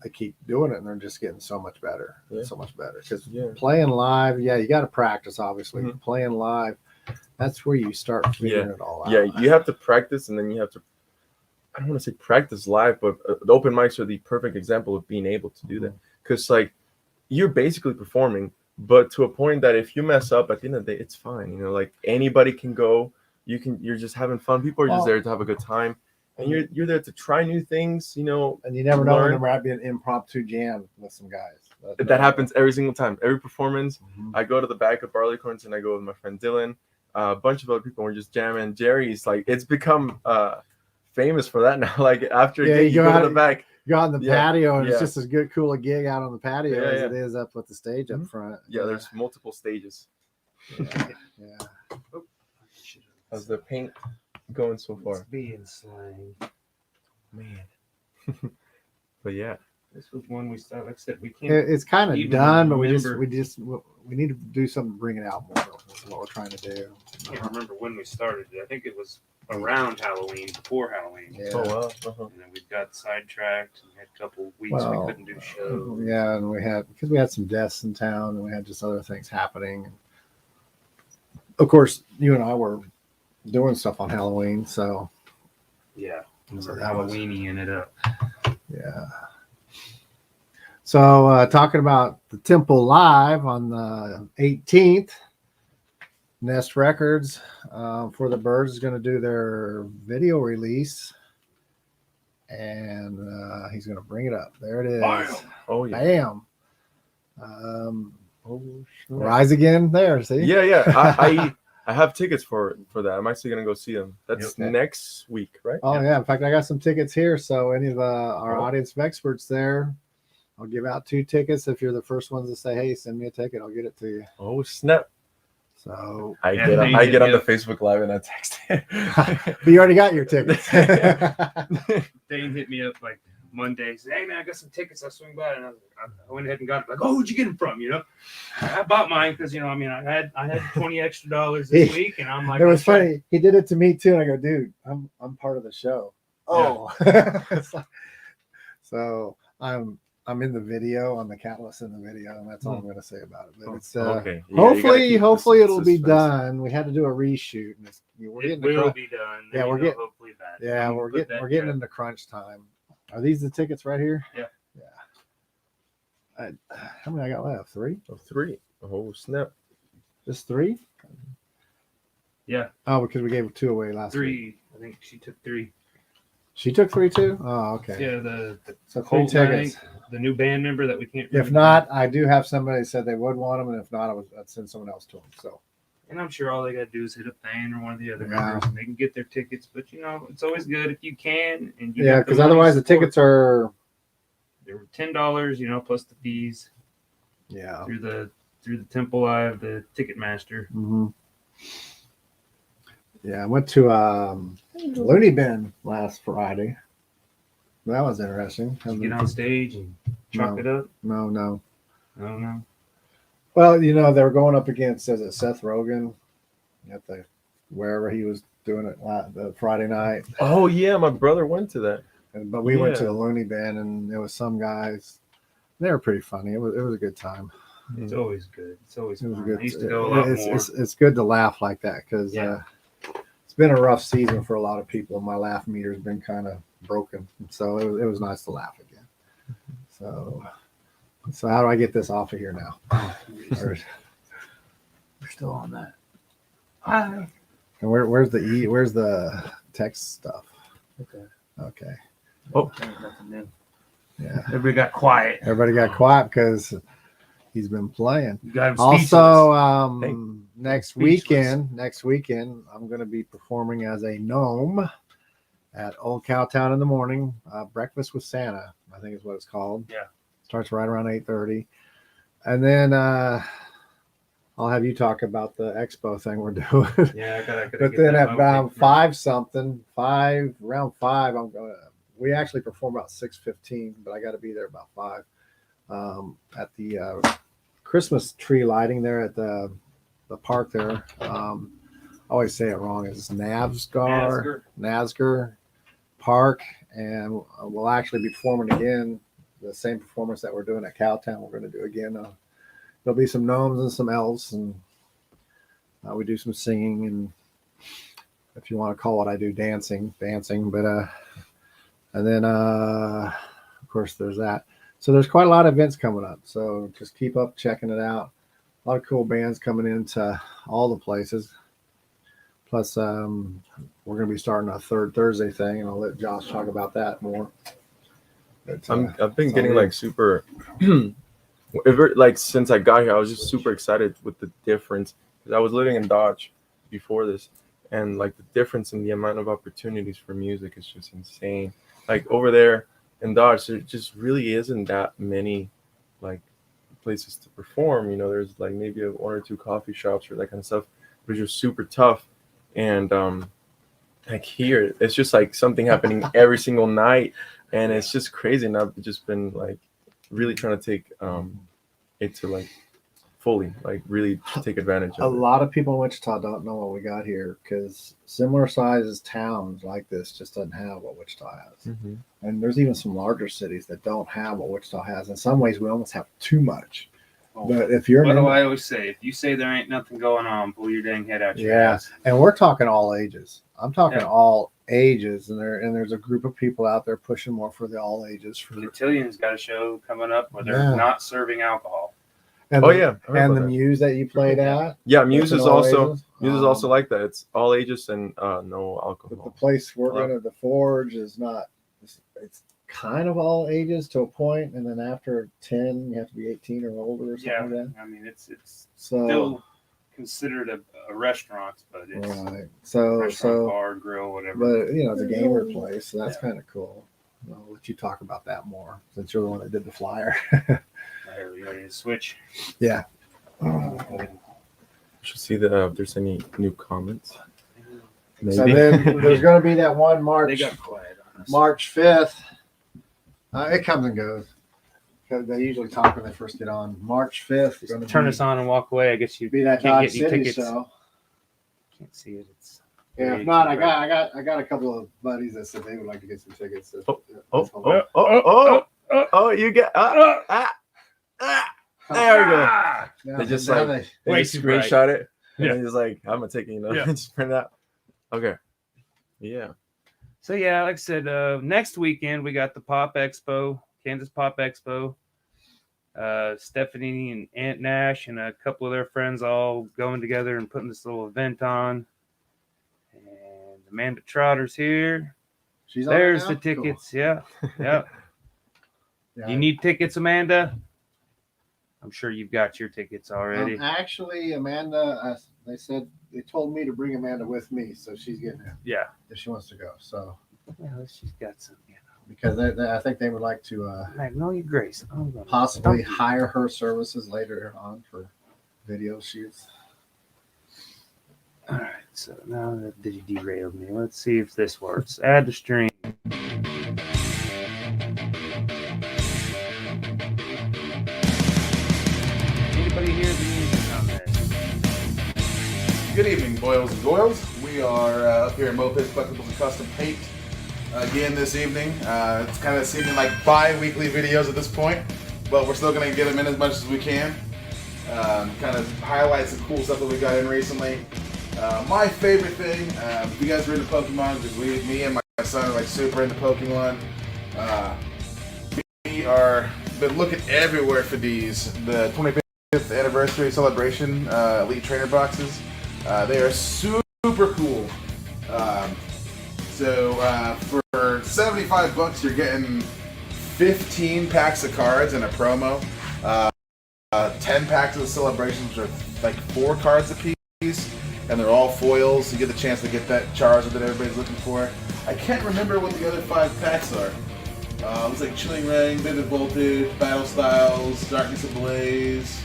they keep doing it, and they're just getting so much better, so much better. Because playing live, you got to practice. Obviously, playing live, that's where you start figuring it all out. Yeah, you have to practice, and then you have to. I don't want to say practice live, but the open mics are the perfect example of being able to do that. Because like you're basically performing, but to a point that if you mess up at the end of the day, it's fine. You know, like anybody can go. You're just having fun. People are just there to have a good time. And you're there to try new things, you know. And you never know when there might be an impromptu jam with some guys. That happens every single time. Every performance, I go to the back of Barleycorns and I go with my friend Dylan, a bunch of other people. We're just jamming. Jerry's like, it's become famous for that now. Like after a gig, you go to the back. You go out on the patio, and it's just as cool a gig out on the patio as it is up with the stage up front. Yeah, there's multiple stages. Yeah. Oh. How's the paint going so far? It's being slang, man. But yeah, this was one we started. Like I said, we can't. It's kind of done, but we need to do something to bring it out more. That's what we're trying to do. I can't remember when we started it. I think it was around Halloween, before Halloween. Yeah. Oh wow. And then we got sidetracked and had a couple weeks we couldn't do shows. Yeah, and we had some deaths in town, and we had just other things happening. Of course, you and I were doing stuff on Halloween, so yeah, so Halloweeny ended up. Yeah. So talking about the Temple Live on the 18th, Nest Records for the Birds is going to do their video release, and he's going to bring it up. There it is. Bam. Oh yeah. Bam. Rise Again. There. See. Yeah. I have tickets for that. I'm actually gonna go see them. That's next week, right? Oh yeah. In fact, I got some tickets here. So any of our audience of experts there, I'll give out 2 tickets. If you're the first ones to say, "Hey, send me a ticket," I'll get it to you. Oh snap! So I get on the Facebook Live and I text it. But you already got your tickets. Dane hit me up like Monday, said, "Hey man, I got some tickets. I'll swing by." And I went ahead and got it. Like, "Oh, where'd you get them from?" You know, I bought mine because I had $20 extra this week, and I'm like, it was funny. He did it to me too, and I go, "Dude, I'm part of the show." Oh, so I'm in the video. I'm the catalyst in the video, and that's all I'm going to say about it. But it's okay. Hopefully it'll be done. We had to do a reshoot, and it will be done. Yeah, we're getting hopefully that. Yeah, we're getting into crunch time. Are these the tickets right here? Yeah. How many I got left? 3? Oh, 3. Oh snap! Just 3? Yeah. Oh, because we gave 2 away last 3. week. I think she took 3. She took 3 too? Oh, okay. Yeah, the so 3 tickets. The new band member that we can't. If not, I do have somebody said they would want them, and if not, I'd send someone else to them. So. And I'm sure all they got to do is hit up Thane or one of the other members, and they can get their tickets. But it's always good if you can. And because otherwise the tickets are. They were $10, plus the fees. Yeah. Through the Temple Live, the Ticketmaster. Mm-hmm. Yeah, I went to Looney Bin last Friday. That was interesting. Did you get on stage and chalk it up? No. No. Well, they were going up against Seth Rogen at wherever he was doing it the Friday night. Oh yeah, my brother went to that. But we went to the Looney Bin, and there was some guys. They were pretty funny. It was a good time. It's always good. It's always fun. Good. I used to go a lot more. It's good to laugh like that because it's been a rough season for a lot of people. My laugh meter's been kind of broken, so it was nice to laugh again. So how do I get this off of here now? We're still on that. Hi. And where's the text stuff? Okay. Oh. Yeah. Everybody got quiet. Because he's been playing. You got him also, next weekend, I'm going to be performing as a gnome at Old Cowtown in the morning. Breakfast with Santa, I think is what it's called. Yeah. Starts right around 8:30. And then I'll have you talk about the expo thing we're doing. Yeah, I gotta but then at around around 5, I'm going. We actually perform about 6:15, but I got to be there about 5 at the Christmas tree lighting there at the park there. I always say it wrong. It's Nasgar Park, and we'll actually be performing again the same performance that we're doing at Cowtown. We're going to do again. There'll be some gnomes and some elves, and we do some singing, and if you want to call what I do dancing. But and then of course there's that. So there's quite a lot of events coming up. So just keep up checking it out. A lot of cool bands coming into all the places. Plus, we're going to be starting a third Thursday thing, and I'll let Josh talk about that more. But, I've been getting like super, like since I got here, I was just super excited with the difference. Because I was living in Dodge before this, and like the difference in the amount of opportunities for music is just insane. Like over there in Dodge, there just really isn't that many like places to perform. You know, there's like maybe 1 or 2 coffee shops or that kind of stuff, but it's just super tough. And like here, it's just like something happening every single night, and it's just crazy. And I've just been like really trying to take it to like fully, like really take advantage of it. A lot of people in Wichita don't know what we got here because similar sized towns like this just doesn't have what Wichita has. Mm-hmm. And there's even some larger cities that don't have what Wichita has. In some ways, we almost have too much. But if you're, what do I always say? If you say there ain't nothing going on, pull your dang head out your ass. And we're talking all ages. I'm talking all ages, and there's a group of people out there pushing more for the all ages. For Cotillions got a show coming up where they're not serving alcohol. And and the Muse that you played at. Yeah, Muse is also like that. It's all ages and no alcohol. But the place we're going to, the Forge, is not. It's kind of all ages to a point, and then after 10 you have to be 18 or older or something like that. I mean it's still considered a restaurant, but it's right. So bar, grill, whatever. But you know, it's a gamer place, so that's kind of cool. I'll let you talk about that more since you're the one that did the flyer. Switch. Yeah. Should see if there's any new comments. Maybe. So then there's going to be that one March. They got quiet on us. March 5th. It comes and goes. They usually talk when they first get on. March 5th. Just turn us on and walk away. I guess you be that can't Dodge get any City tickets. show. Can't see it. It's if not, I got a couple of buddies that said they would like to get some tickets. You get there we go. They just like they screenshot it and then just like I'm gonna take it, just print it out. Okay. Yeah. So yeah, like I said, next weekend we got the Pop Expo, Kansas Pop Expo. Stephanie and Aunt Nash and a couple of their friends all going together and putting this little event on. And Amanda Trotter's here. There's the tickets. Cool. Yeah. You need tickets, Amanda? I'm sure you've got your tickets already. Actually, Amanda, they told me to bring Amanda with me, so she's getting it. Yeah, if she wants to go. So, she's got some. Because I think they would like to Magnolia Grace. Possibly hire her services later on for video shoots. All right, so now that you derailed me, let's see if this works. Add to stream. Anybody hear the music on this? Good evening, boils and doils. We are up here at Mopeds, Collectibles, and Custom Paint again this evening. It's kind of seeming like bi-weekly videos at this point, but we're still going to get them in as much as we can. Kind of highlight some cool stuff that we got in recently. My favorite thing, if you guys are into Pokemon, because me and my son are like super into Pokemon. We are been looking everywhere for these. The 25th anniversary celebration Elite Trainer boxes. They are super cool. So for $75, you're getting 15 packs of cards and a promo. 10 packs of the celebrations, which are like 4 cards a piece, and they're all foils. You get the chance to get that Charizard that everybody's looking for. I can't remember what the other 5 packs are. Looks like Chilling Reign, Vivid Voltage, Battle Styles, Darkness Ablaze,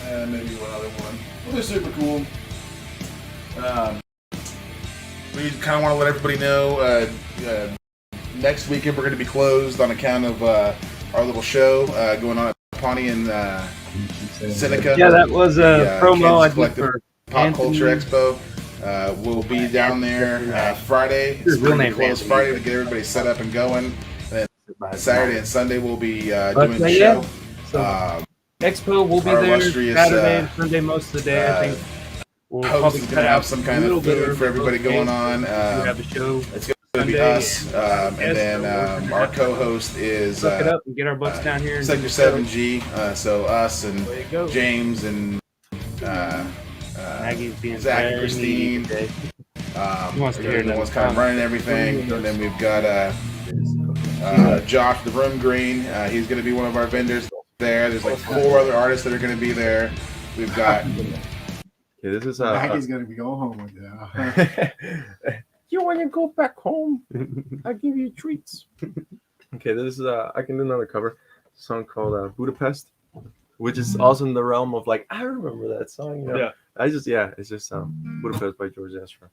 and super cool. We kind of want to let everybody know next weekend we're going to be closed on account of our little show going on at Pawnee and Seneca. Yeah, that was a promo I did for Pop Anthony. Culture Expo. We'll be down there Friday. His real name's closed Anthony. Friday to get everybody set up and going. And then Saturday and Sunday we'll be doing the yeah. show. So, Expo will be our there illustrious, Saturday and Sunday most of the day. I think we'll host probably is cut gonna out have some kind little of bit food for everybody both going days. on. We have a show. It's going to be Sunday, us, and then our co-host is Look it up and get our butts down here. And Sector 7G. So us and Way to go. James and Maggie's being Zach and very Christine. needy today. Everyone's another kind of running everything, and then we've got Josh the Room Green. He's going to be one of our vendors there. There's like 4 other artists that are going to be there. We've got. Yeah, this is Maggie's gonna be going home with you. You want to go back home? I'll give you treats. Okay, this is I can do another cover song called Budapest, which is also in the realm of like I remember that song. You know? Yeah. It's just Budapest by George Ezra.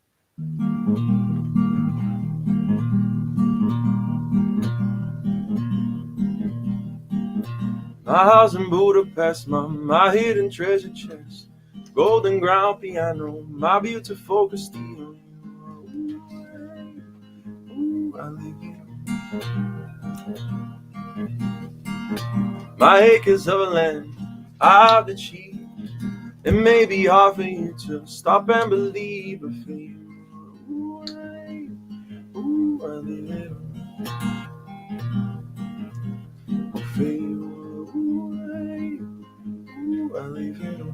My house in Budapest, my hidden treasure chest, golden ground piano, my beautiful Castillo. Ooh, I live here. My acres of land, I've achieved. It may be hard for you to stop and believe, but for you, ooh, I live here. For you, I live here.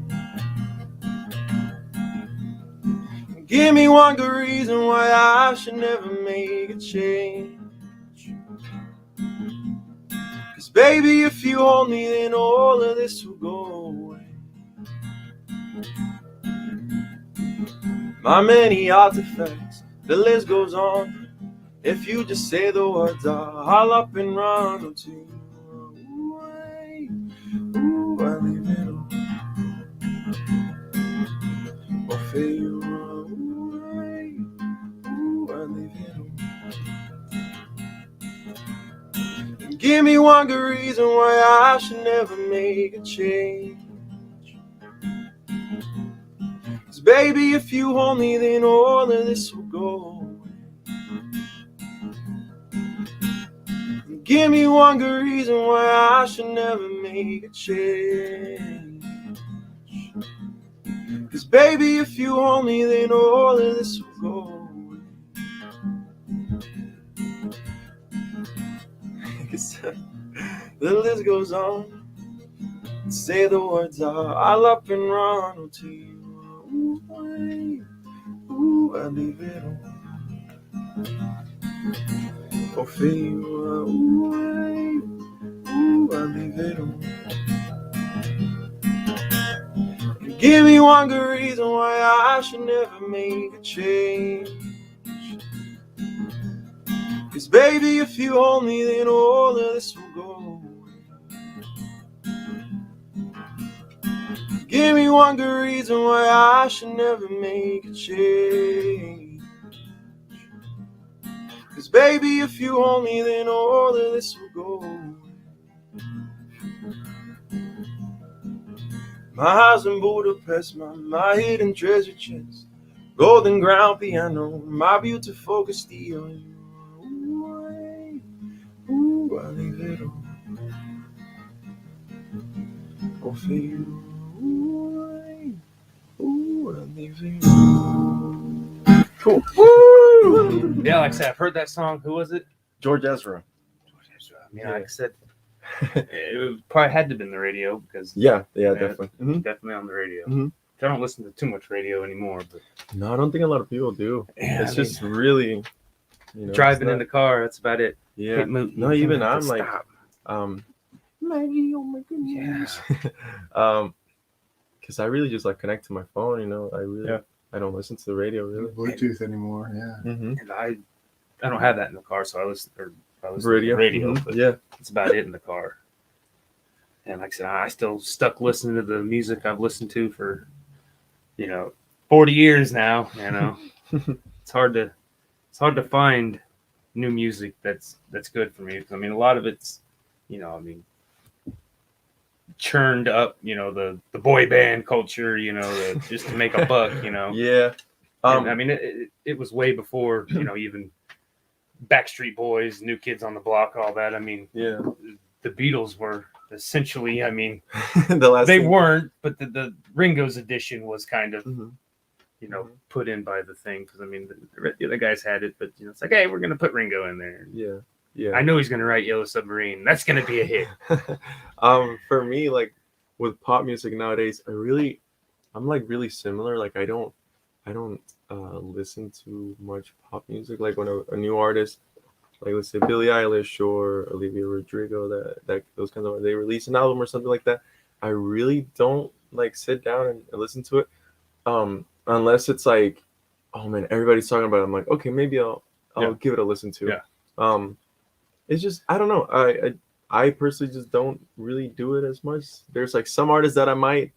Give me one good reason why I should never make a change. 'Cause baby, if you hold me, then all of this will go away. My many artifacts, the list goes on. If you just say the words, I'll up and run to you. Ooh, I live it all. Oh, for you, ooh, I live it all. Give me one good reason why I should never make a change. 'Cause baby, if you hold me, then all of this will go away. Give me one good reason why I should never make a change. 'Cause baby, if you hold me, then all of this will go away. 'Cause the list goes on. Say the words, I'll up and run to you. Ooh, I leave it all. Oh, for you, ooh, I leave it all. Give me one good reason why I should never make a change. 'Cause baby, if you hold me, then all of this will go away. Give me one good reason why I should never make a change. 'Cause baby, if you hold me, then all of this will go away. My house in Budapest, my hidden treasure chest, golden ground piano, my beautiful Castillo. Ooh, I leave it all. Oh, for you. Ooh, I leave it all. Cool. Woo! Yeah, like I said, I've heard that song. Who was it? George Ezra. I mean, like I said, it probably had to have been the radio because Yeah, definitely. definitely on the radio. Mhm. I don't listen to too much radio anymore, but No, I don't think a lot of people do. yeah, It's just really, driving it's in the car. That's about it. Yeah. Hit mute, No, you even have I'm to like, stop. Maggie, oh my goodness. Because I really just like connect to my phone. I don't listen to the radio really. Bluetooth anymore. Yeah. Mm-hmm. And I don't have that in the car, so I listen to Radio. the radio. Mhm. But Yeah. that's about it in the car. And like I said, I still stuck listening to the music I've listened to for 40 years now. It's hard to find new music that's good for me. I mean, a lot of it's, churned up, the boy band culture, just to make a buck, Yeah. I mean, it was way before, even Backstreet Boys, New Kids on the Block, all that. I mean, yeah. The Beatles were essentially, I mean, the last they thing. weren't, but the Ringo's edition was kind of, Mm-hmm. put in by the thing. Because I mean, the other guys had it, but it's like, hey, we're gonna put Ringo in there. Yeah. Yeah. I know he's gonna write Yellow Submarine. That's gonna be a hit. For me, like with pop music nowadays, I'm like really similar. Like I don't listen to much pop music. Like when a new artist, like let's say Billie Eilish or Olivia Rodrigo, that those kinds of, they release an album or something like that, I really don't like sit down and listen to it. Unless it's like, oh man, everybody's talking about it. I'm like, okay, maybe I'll give it a listen to. Yeah. It's just, I don't know. I personally just don't really do it as much. There's like some artists that I might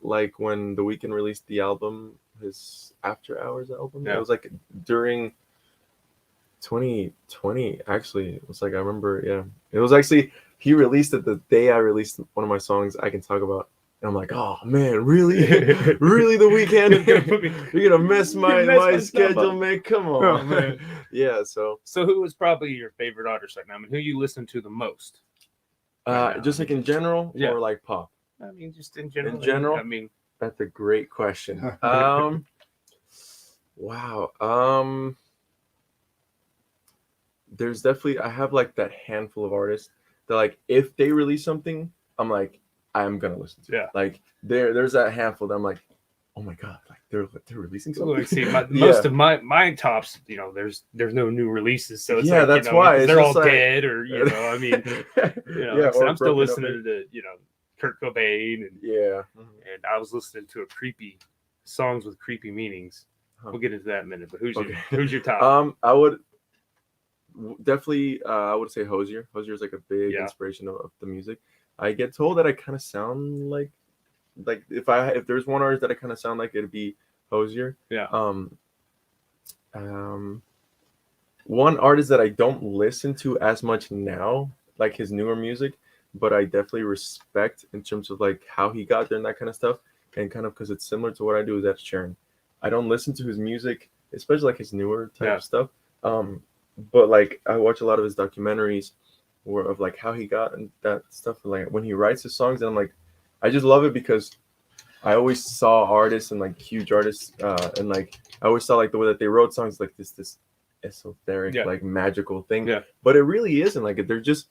like when The Weeknd released the album, his After Hours album. Yeah. It was like during 2020, actually. It was like, I remember, yeah. It was actually, he released it the day I released one of my songs I can talk about. And I'm like, oh man, really? Really, The Weeknd? You're gonna mess my schedule, man. Come on. Oh, man. Yeah, so who was probably your favorite artist right now? I mean, who you listen to the most? Right now? just like in general, Yeah. or like pop? I mean, just in general. In general? I mean, That's a great question. Wow. There's definitely, I have like that handful of artists that like if they release something, I'm like, I'm gonna listen to it. Yeah. Like there's that handful that I'm like, oh my god, like they're releasing something. Like, see, most of my tops, there's no new releases, so it's Yeah, like, that's why it's they're all just like- dead, or I mean, Yeah, like I said, or I'm still broken up, listening to Kurt Cobain, and Yeah. I was listening to songs with creepy meanings. Huh. We'll get into that in a minute, but who's Okay. your top? I would definitely I would say Hosier. Hosier is like a big inspiration of the music. I get told that I kind of sound like if there's one artist that I kind of sound like, it'd be Hosier. Yeah. One artist that I don't listen to as much now, like his newer music, but I definitely respect in terms of like how he got there and that kind of stuff, and kind of because it's similar to what I do, is that's Sharon. I don't listen to his music, especially like his newer type of stuff. But like I watch a lot of his documentaries of like how he got and that stuff, and like when he writes his songs, and I'm like, I just love it because I always saw artists and like huge artists and like I always saw like the way that they wrote songs, like this esoteric like magical thing, but it really isn't. Like they're just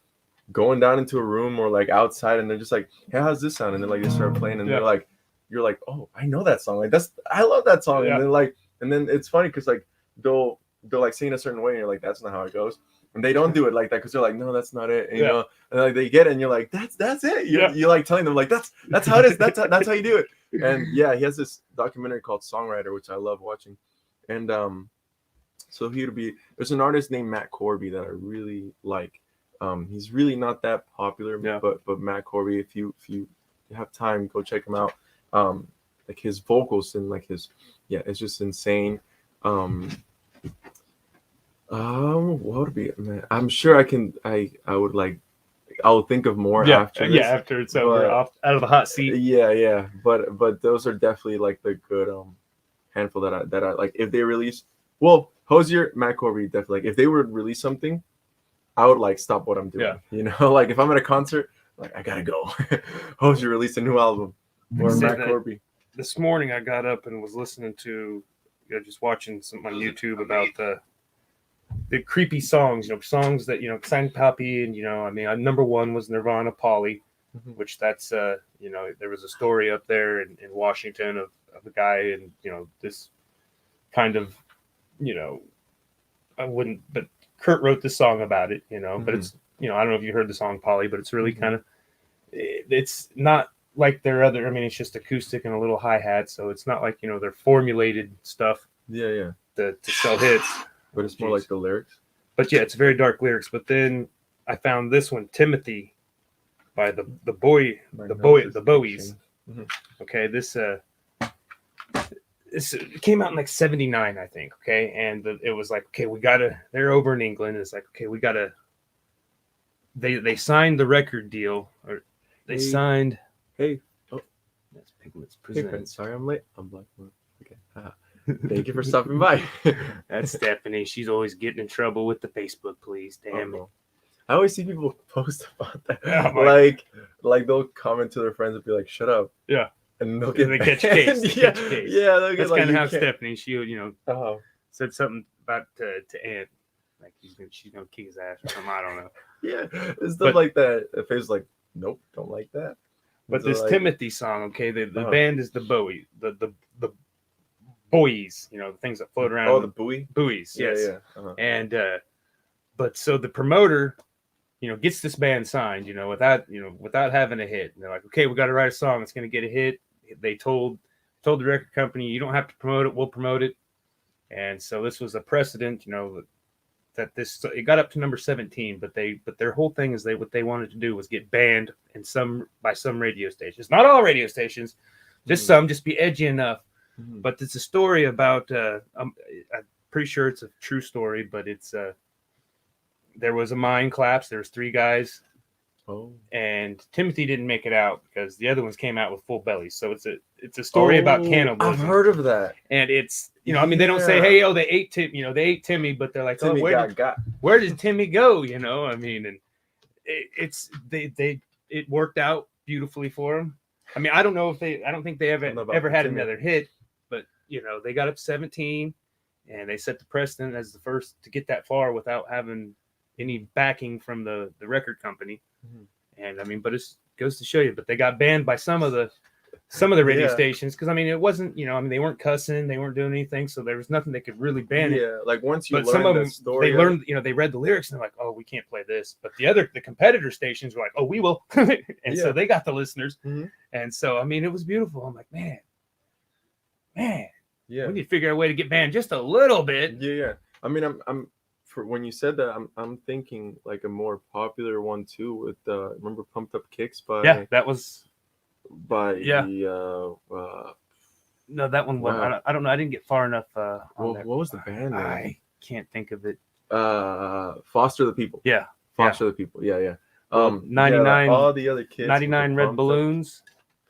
going down into a room or like outside, and they're just like, hey, how's this sound? And then like they start playing, and they're like, you're like, oh, I know that song, like I love that song. And then it's funny because like they'll like sing a certain way, and you're like, that's not how it goes. And they don't do it like that because they're like, no, that's not it. And, you know, and like they get it, and you're like, that's it. You're like telling them like that's how it is. That's how you do it. And yeah, he has this documentary called Songwriter, which I love watching. And so there's an artist named Matt Corby that I really like. He's really not that popular, but Matt Corby, if you have time, go check him out. Like his vocals and like it's just insane. What would be, man? I'm sure I would like, I'll think of more after this. After it's over, out of the hot seat. Yeah. But those are definitely like the good handful that I like. If they release, well, Hosier, Matt Corby, definitely. Like if they would release something, I would like stop what I'm doing. Yeah. You know, like if I'm at a concert, like I gotta go. Hosier released a new album, or Matt Corby. This morning I got up and was listening to, just watching some on YouTube about the creepy songs, songs that, sang poppy, and, I mean, number one was Nirvana Polly, which that's, there was a story up there in Washington of a guy, and, this kind of, but Kurt wrote this song about it, but it's, I don't know if you heard the song Polly, but it's really kind of, it's not like their other, I mean, it's just acoustic and a little hi-hat, so it's not like, their formulated stuff. To sell hits. But it's more like the lyrics. But yeah, it's very dark lyrics. But then I found this one, Timothy, by the Bowies. Okay, this it came out in like 79, I think. Okay. And it was like, okay, they're over in England. It's like, okay, they signed the record deal, or they signed. Hey. Oh. That's Piglet's Hey, Presents. sorry, I'm late. I'm Black. Okay. Thank you for stopping by. That's Stephanie. She's always getting in trouble with the Facebook, please. Damn it. I always see people post about that. Oh, like they'll comment to their friends and be like, "Shut up." Yeah. And they'll They catch case. Yeah. They'll get that's kind of how Stephanie. She said something about to Ant, like she's gonna kick his ass or something. I don't know. Yeah, it's stuff like that. If it's like, nope, don't like that. But this Timothy song, okay, the band is the Bowie, the buoys, the things that float around. Oh, the buoys, yes. Yeah. Uh-huh. And but so the promoter, gets this band signed, without having a hit. And they're like, okay, we got to write a song that's going to get a hit. They told the record company, you don't have to promote it, we'll promote it. And so this was a precedent, that it got up to number 17, but their whole thing is what they wanted to do was get banned by some radio stations, not all radio stations, just some, just be edgy enough. But it's a story about I'm pretty sure it's a true story, but it's there was a mine collapse. There's 3 guys. Oh. And Timothy didn't make it out because the other ones came out with full bellies. So it's a story about cannibalism. I've heard of that. And it's they don't say, hey, they ate they ate Timmy, but they're like, Timmy where did Timmy go? And it worked out beautifully for them. I mean, I don't think they ever had another hit, but they got up 17 and they set the precedent as the first to get that far without having any backing from the record company. And I mean, but it goes to show you, but they got banned by some of the radio stations because it wasn't, they weren't cussing, they weren't doing anything, so there was nothing that could really ban it. Yeah, like once you learn some of them, they learned, they read the lyrics and they're like, oh, we can't play this. But the competitor stations were like, oh, we will, and so they got the listeners. And so it was beautiful. I'm like, man, we need to figure out a way to get banned just a little bit. Yeah. I mean, I'm for when you said that, I'm thinking like a more popular one too with remember Pumped Up Kicks by that was by the no, that one was I don't know, I didn't get far enough what was the band name? I can't think of it. Foster the People. Foster the People. 99 all the other kids, 99 Red Balloons.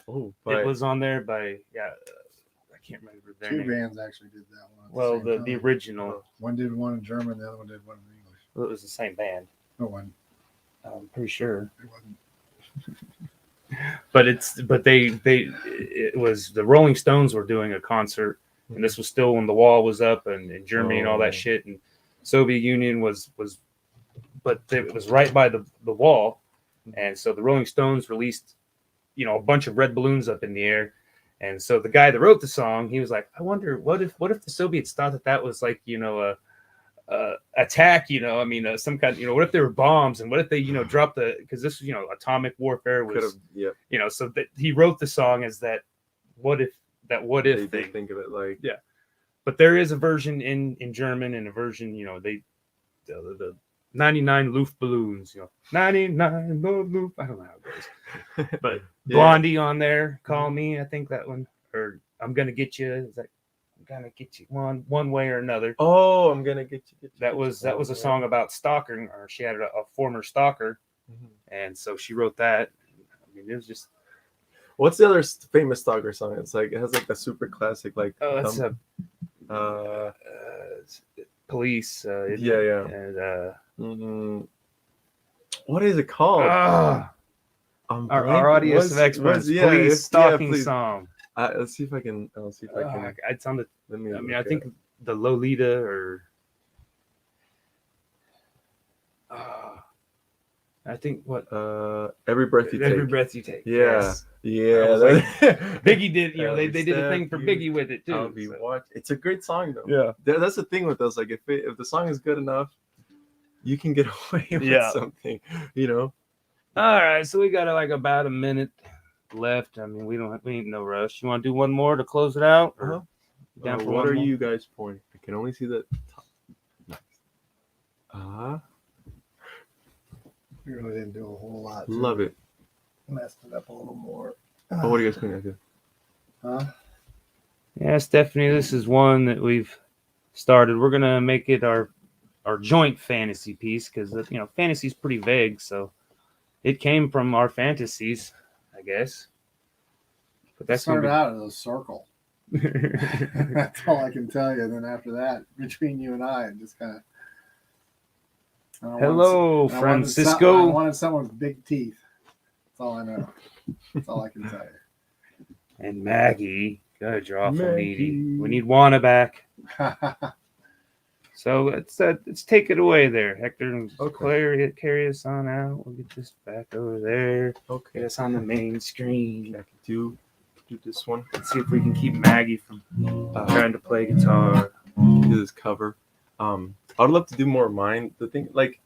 It was on there by I can't remember their name. 2 bands actually did that one. Well, the original. One did one in German, the other one did one in English. Well, it was the same band. No one. I'm pretty sure. It wasn't. It was the Rolling Stones were doing a concert, and this was still when the wall was up and in Germany and all that shit, and Soviet Union was but it was right by the wall, and so the Rolling Stones released a bunch of red balloons up in the air. And so the guy that wrote the song, he was like, I wonder what if the Soviets thought that was like, a attack, some kind, what if there were bombs and what if they, dropped because this was, atomic warfare was, so that he wrote the song as that what if they thing. Think of it like, but there is a version in German and a version, the 99 Luftballons, 99 Luft. I don't know how it goes, but Blondie on there, Call Me, I think that one, or I'm Gonna Get You. Is that I'm gonna get you one way or another? Oh, I'm gonna get you. That was a song about stalking, or she had a former stalker, and so she wrote that. I mean, it was just. What's the other famous stalker song? It's like it has like a super classic like. Oh, that's Police. And what is it called? Our audience of experts. Police stalking song. Let's see if I can. It's on the. I think the Lolita or. I think what. Every breath you take. Every breath you take. Yeah. Yes. Yeah. Like, Biggie did. They did a thing for Biggie with it too. It's a great song though. Yeah. That's the thing with us. Like if the song is good enough, you can get away with something. All right. So we got like about a minute left. I mean, we ain't no rush. You want to do one more to close it out? What are you guys pointing? I can only see the top. Nice. We really didn't do a whole lot. Love it. Messed it up a little more. What are you guys going to do? Huh? Yeah, Stephanie, this is one that we've started. We're gonna make it our joint fantasy piece because fantasy's pretty vague, so it came from our fantasies, I guess. But That started out as a circle. That's all I can tell you. And then after that, between you and I, it just kind of. Hello, Francisco. I wanted someone with big teeth. That's all I know. That's all I can tell you. And Maggie. Good, you're awful needy. We need Juana back. So let's take it away there, Hector. Okay. Carry us on out. We'll get this back over there. Okay. Get us on the main screen. I can do this one. Let's see if we can keep Maggie from trying to play guitar. Do this cover. I'd love to do more of mine. The thing, like,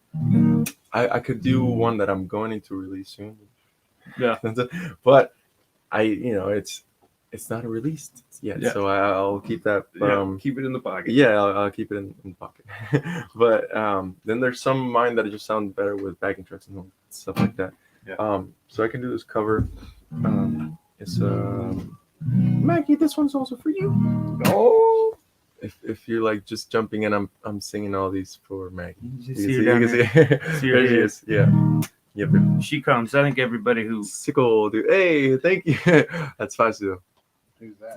I could do one that I'm going to release soon. Yeah. But it's not released yet, so I'll keep that. Keep it in the pocket. Yeah, I'll keep it in the pocket. But then there's some of mine that just sound better with backing tracks and stuff like that. Yeah. So I can do this cover. It's Maggie. This one's also for you. Oh. If you're like just jumping in, I'm singing all these for Maggie. You can see there she is. Yeah. Yep. She comes. I think everybody who sickle, dude. Hey, thank you. That's Fazio. Who's that?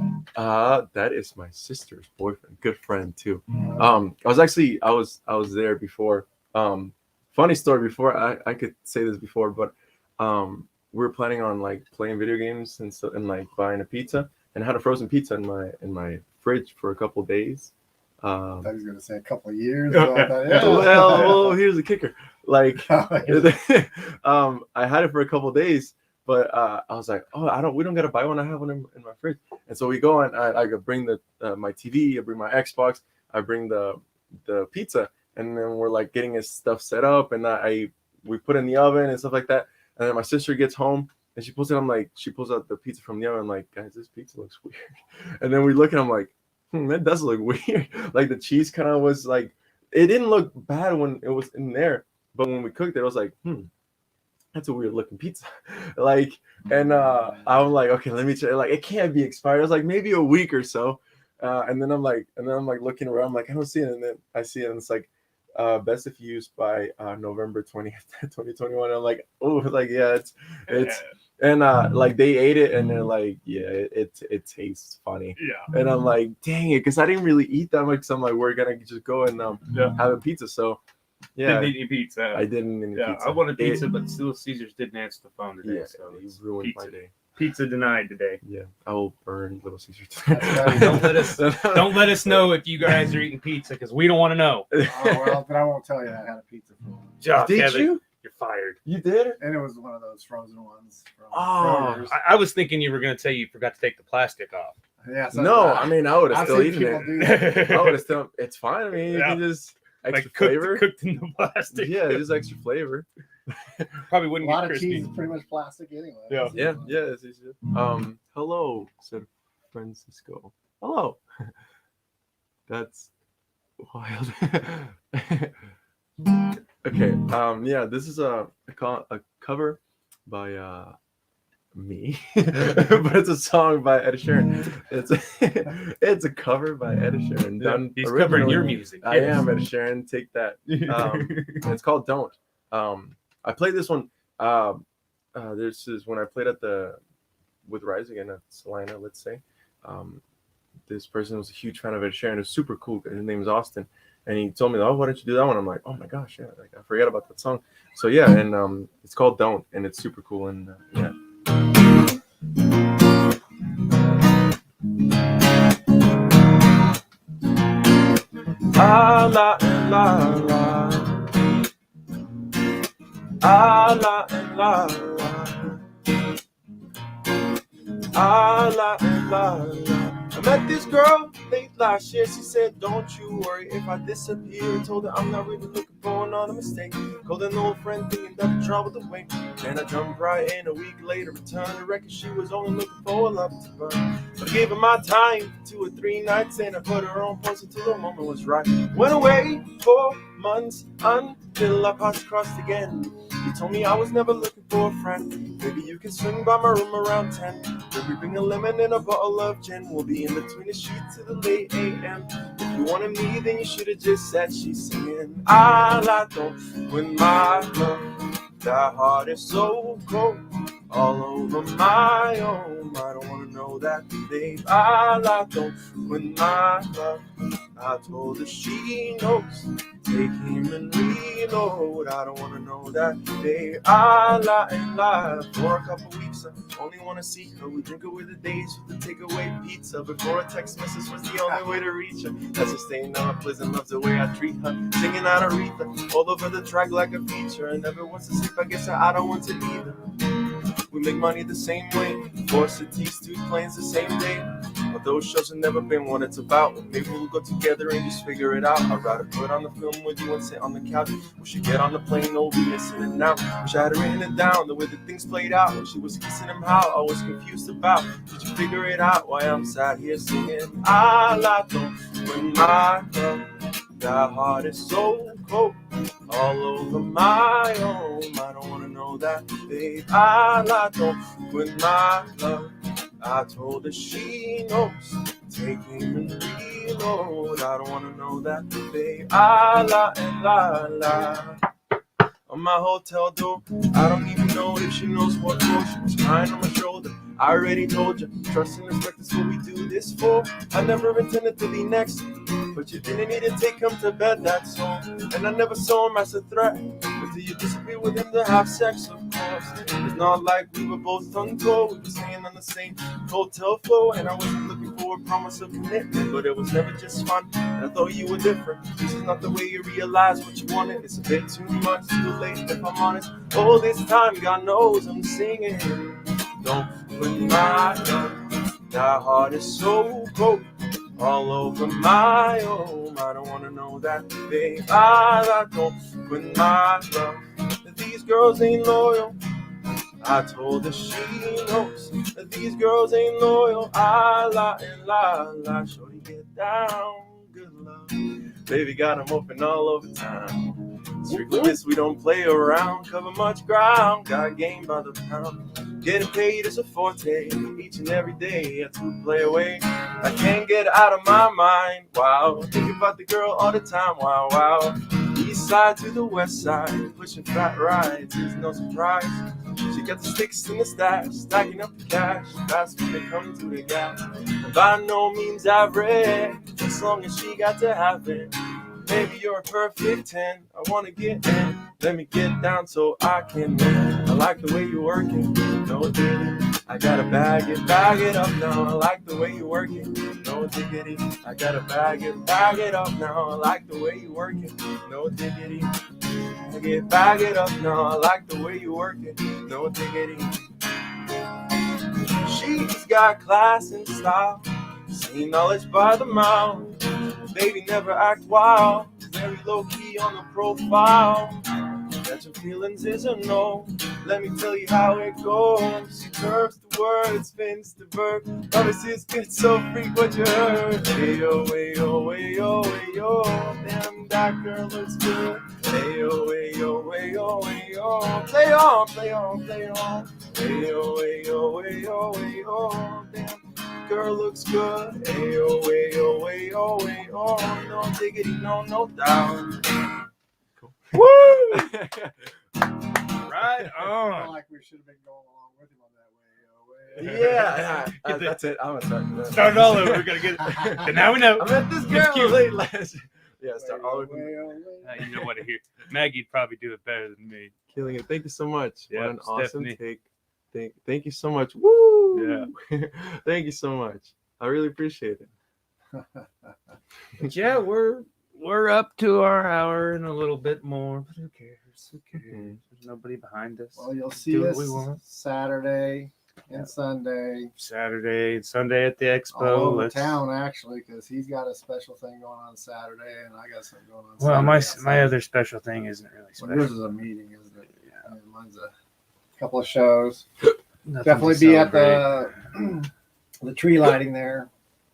That is my sister's boyfriend. Good friend too. I was there before. Funny story before. I could say this before, but we were planning on like playing video games and like buying a pizza, and I had a frozen pizza in my fridge for a couple days. I thought he was going to say a couple of years. Well, here's the kicker. Like, I had it for a couple of days, but I was like, we don't got to buy one. I have one in my fridge. And so we go and I could bring my TV, I bring my Xbox, I bring the pizza, and then we're like getting his stuff set up, and we put it in the oven and stuff like that. And then my sister gets home and she pulls out the pizza from the oven. I'm like, guys, this pizza looks weird. And then we look and I'm like, that does look weird. Like the cheese kind of was like, it didn't look bad when it was in there, but when we cooked it, I was like, that's a weird looking pizza. Like, and I was like, okay, let me try. Like, it can't be expired. I was like, maybe a week or so. And then I'm like looking around. I'm like, I don't see it. And then I see it, and it's like, best if used by November 20th, 2021. I'm like, oh, like it's. And like they ate it and they're like, yeah, it tastes funny. Yeah. And I'm like, dang it, because I didn't really eat that much. So I'm like, we're gonna just go and have a pizza. So yeah, didn't eat any pizza. I didn't eat any pizza. I wanted pizza, but Little Caesars didn't answer the phone today. Yeah, so you ruined my day. Pizza denied today. Yeah, I will burn Little Caesars. Don't let us know if you guys are eating pizza because we don't want to know. Oh well, then I won't tell you I had a pizza for lunch. Did Kevin, you? You're fired. You did? And it was one of those frozen ones. I was thinking you were going to say you forgot to take the plastic off. Yeah. So no, I mean, I would have still eaten it. I would have still. It's fine. I mean, you can just extra flavor. Cooked in the plastic. Yeah, just extra flavor. Probably wouldn't a lot get of crispy. cheese is pretty much plastic anyway. Yeah. It's easy. Hello, said Francisco. Hello. That's wild. Okay. Yeah, this is a cover by me, but it's a song by Ed Sheeran. It's a cover by Ed Sheeran. Done. He's covering your music. I am Ed Sheeran. Take that. It's called "Don't." I played this one. This is when I played with Rise Again at Salina. Let's say, this person was a huge fan of Ed Sheeran. It was super cool. His name is Austin. And he told me, why don't you do that one? I'm like, oh my gosh, yeah, like I forgot about that song. So yeah, and it's called "Don't," and it's super cool. And yeah. La la la la, la la la, la la la. I met this girl late last year. She said, don't you worry if I disappear. Told her I'm not really looking for another mistake. Called an old friend thinking that the trouble the way. Then I jumped right in. A week later, returned the record. She was only looking for a love to burn. So I gave her my time, 2 or 3 nights, and I put her on pause until the moment was right. Went away for months until our paths crossed again. He told me I was never looking for a friend. Maybe you can swing by my room around 10. Maybe bring a lemon and a bottle of gin. We'll be in between the sheets till the late a.m. If you wanted me, then you should have just said she's singing. I don't when my love, that heart is so cold, all over my own. I don't wanna know that, babe. I don't when my love, I told her she knows. Take him and reload. I don't wanna know that, babe. I lie and lie for a couple weeks. I only wanna see her. We drink away the days with the takeaway pizza. Before a text message was the only way to reach her. That's just staying on my pleasant loves the way I treat her. Singing out Aretha all over the track like a feature. And never wants to sleep. I guess I don't want to either. We make money the same way. 4 cities, 2 planes the same day. But those shows have never been what it's about. Maybe we'll go together and just figure it out. I'd rather put on the film with you and sit on the couch. We should get on the plane, no be missing it now. Wish I had written it down, the way that things played out. When she was kissing him, how I was confused about. Did you figure it out? Why I'm sat here singing? I don't when my love, that heart is so cold, all over my own. I don't wanna know that, babe. I don't when my love, I told her she knows. Take him and reload. I don't wanna know that, babe. I lie and lie. On my hotel door, I don't even know if she knows what for. She was crying on my shoulder. I already told you, trust and respect is what we do this for. I never intended to be next, but you didn't need to take him to bed, that's all. And I never saw him as a threat until you disappeared with him to have sex, of course. It's not like we were both tongue-toed. We were staying on the same hotel floor, and I wasn't looking for a promise of commitment, but it was never just fun. And I thought you were different. This is not the way you realize what you wanted. It's a bit too much, too late, if I'm honest. All this time, God knows I'm singing. Don't put my love, that heart is so cold, all over my own. I don't wanna know that, babe. I don't put my love, that these girls ain't loyal. I told her she knows that these girls ain't loyal. I lie and lie. Shorty, get down, good love. Baby got them open all over town. Strictly this, we don't play around. Cover much ground, got game by the pound. Getting paid is a forte, each and every day. I to play away, I can't get out of my mind. Wow, think about the girl all the time. Wow. East side to the west side, pushing fat rides, it's no surprise. She got the sticks in the stash, stacking up the cash. That's when they come to the gas. And by no means average, as long as she got to have it. Baby, you're a perfect 10. I wanna get in. Let me get down so I can win. I like the way you work it. No diggity. I gotta bag it up now. I like the way you work it. No diggity. I gotta bag it up now. I like the way you work it. No diggity. Bag it up now. I like the way you work it. No diggity. She's got class and style. Seen knowledge by the mouth. Baby never act wild. Very low key on the profile. Catching feelings is a no. Let me tell you how it goes. She curves the word, spins the verb. Obviously it's good, so freak what you heard. Ayo, ayo, ayo, ayo. Damn, that girl looks good. Ayo, ayo, ayo, ayo. Play on, play on, play on. Ayo, ayo, ayo, ayo. Damn, girl looks good. Ayo, ayo, ayo, ayo. No diggity, no doubt. Woo! Right I on. feel like we should have been going along with him on that way. Yeah, that's it. I'm gonna Start it all over. We gotta get it. And now we know. I met this girl cute. late last. Yeah, start all over. You know what I hear. Maggie'd probably do it better than me. Killing it. Thank you so much. Yeah, what an awesome Stephanie. take. Thank you so much. Woo! Yeah. Thank you so much. I really appreciate it. But yeah, we're up to our hour and a little bit more. But who cares? Who cares? There's nobody behind us. Well, you'll see Do what us we want. Saturday and Sunday. Saturday and Sunday at the expo. All over Let's- town, actually, because he's got a special thing going on Saturday, and I got something going on Well, Saturday. my other special thing isn't really Well, yours special. is a meeting, isn't it? Yeah. Mine's a couple of shows. Nothing Definitely to be at celebrate. the tree lighting there.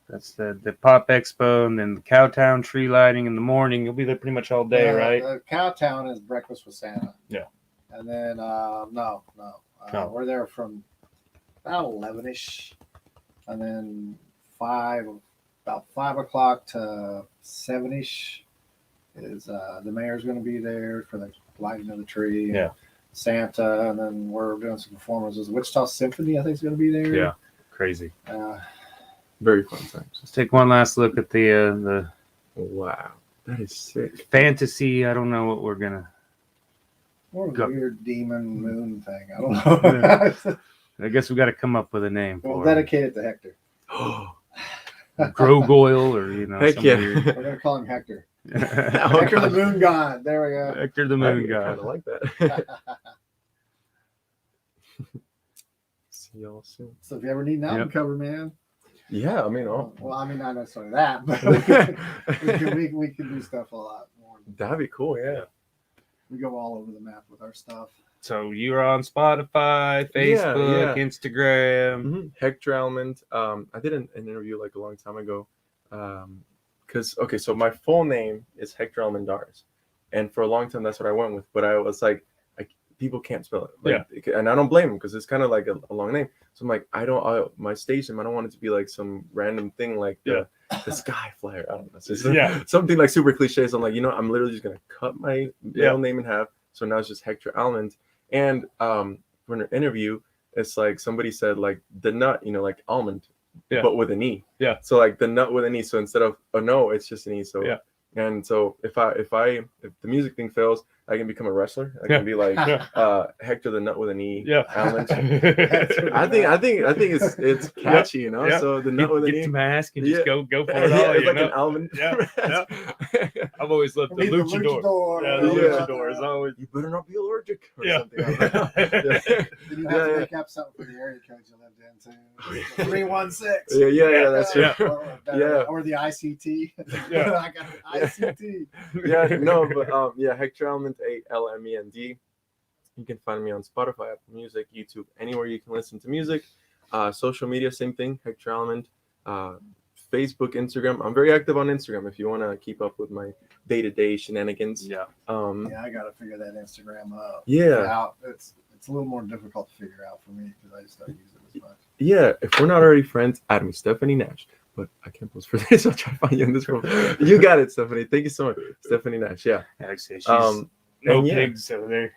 That's the Pop Expo and then the Cowtown tree lighting in the morning. You'll be there pretty much all day, right? Cowtown is breakfast with Santa. Yeah. And then no. We're there from about 11ish, and then about 5 o'clock to 7ish is the mayor's going to be there for the lighting of the tree. Yeah. Santa, and then we're doing some performances. Wichita Symphony, I think, is going to be there. Yeah, crazy. Very fun times. Let's take one last look at the Wow, that is sick. fantasy. I don't know what we're gonna. More Go. weird demon moon thing. I don't know. I guess we got to come up with a name We'll for it. dedicate it to Hector. Grogoyle, or Heck some yeah. weird- We're going to call him Hector. Oh, Hector the gosh. Moon God. There we go. Hector the I Moon kind God. of like that. See y'all soon. So if you ever need an album Yep. cover, man. Yeah, I mean, Well, I mean, not necessarily that, but we can do stuff a lot more. that'd be cool. Yeah. We go all over the map with our stuff. So you're on Spotify, Facebook, yeah. Instagram. Mm-hmm. Hector Almend. I did an interview like a long time ago. So my full name is Hector Almendares, and for a long time that's what I went with. But I was like people can't spell it. And I don't blame them because it's kind of like a long name. So I'm like, my stage name, I don't want it to be like some random thing like the Sky Flyer. I don't know. It's just something like super cliche. So I'm like, I'm literally just gonna cut my middle name in half. So now it's just Hector Almend. And for an interview, it's like somebody said like the nut, like almond, but with an E. Yeah. So like the nut with an E. So instead of a no, it's just an E. So and so if the music thing fails, I can become a wrestler. I can be like Hector the Nut with an E. Yeah. Almond. I think it's catchy, So the nut with an E. Get some mask and just go for it all. It's like an almond. I've always loved the luchador. The luchador is always. You better not be allergic or something. Then you have to make up something for the area code you lived in too. 316. Yeah, that's true. Or the ICT. I got an ICT. Hector Almend, Almend. You can find me on Spotify, Apple Music, YouTube, anywhere you can listen to music. Social media, same thing, Hector Almend. Facebook, Instagram. I'm very active on Instagram if you want to keep up with my day-to-day shenanigans. I gotta figure that Instagram out. It's a little more difficult to figure out for me because I just don't use it as much. Yeah, if we're not already friends, add me, Stephanie Nash. But I can't post for this. I'll try to find you in this room. You got it, Stephanie. Thank you so much, Stephanie Nash. Yeah. Actually, she's pigs over there.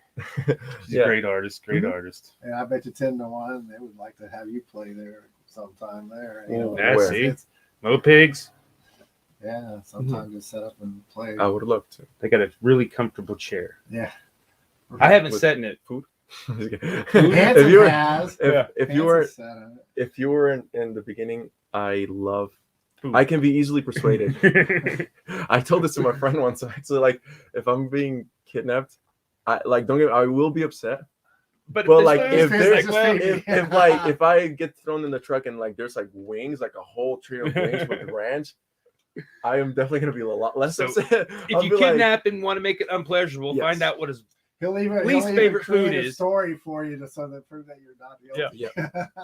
She's a great artist. Artist. And I bet you 10-1 they would like to have you play there sometime there. Mo Pigs. Yeah, sometime just set up and play. I would love to. They got a really comfortable chair. Yeah. I haven't sat in it. Food. Hansen has. If you were in the beginning, I love food. I can be easily persuaded. I told this to my friend once. Actually, like if I'm being kidnapped, I will be upset. But like if I get thrown in the truck and like there's like wings, like a whole tree of wings with ranch, I am definitely gonna be a lot less upset. If you kidnap and want to make it unpleasurable, find out what his least favorite food is. Story for you so that prove that you're not guilty.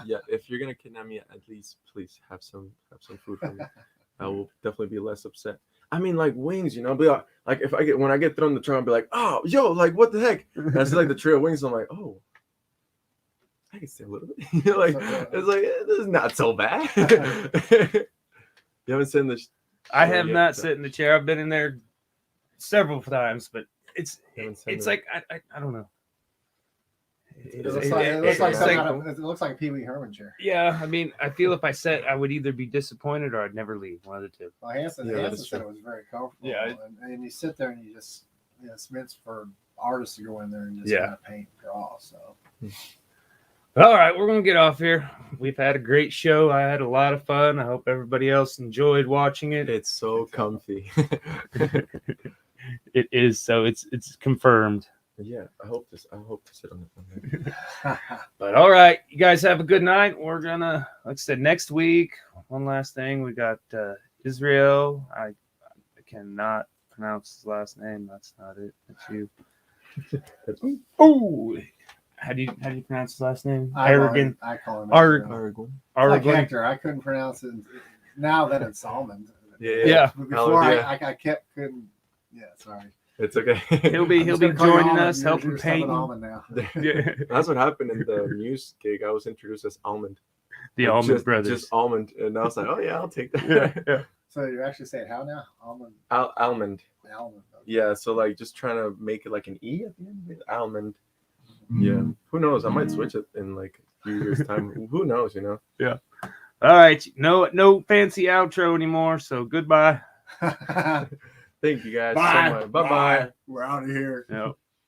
Yeah. If you're gonna kidnap me, at least please have some food for me. I will definitely be less upset. I mean, like wings, be like if when I get thrown in the truck, I'll be like, oh, yo, like what the heck? And I see like the tray of wings, I'm like, oh, I can stay a little bit. It's like this is not so bad. You haven't seen this. I have not sat in the chair. I've been in there several times, but it's like I don't know. It looks like a Pee Wee Herman chair. Yeah, I mean, I feel if I sat, I would either be disappointed or I'd never leave. One of the two. Well, Hansen said it was very comfortable. Yeah, and you sit there and you just it's meant for artists to go in there and just kind of paint and draw. So. All right, we're gonna get off here. We've had a great show. I had a lot of fun. I hope everybody else enjoyed watching it. It's so comfy. It is. So it's confirmed. Yeah, I hope to sit on it. But all right, you guys have a good night. We're gonna, like I said, next week. One last thing, we got Israel. I cannot pronounce his last name. That's not it. That's you. Oh. How do you pronounce his last name? Aragon. I call him Aragon. Like Hector. I couldn't pronounce it. Now that it's Almond. Yeah. Before I couldn't. Yeah, sorry. It's okay. He'll be joining us, helping paint. Now. Yeah. That's what happened in the Muse gig. I was introduced as Almond. The Almond Brothers. Just Almond. And I was like, oh, yeah, I'll take that. Yeah. So you're actually saying how now? Almond. Almond. Almond. Okay. Yeah, so like just trying to make it like an E at the end with Almond. Yeah. Who knows? I might switch it in like a few years' time. Who knows, you know? Yeah. All right. No fancy outro anymore. So goodbye. Thank you guys Bye. so much. Bye-bye. We're out of here. Yep.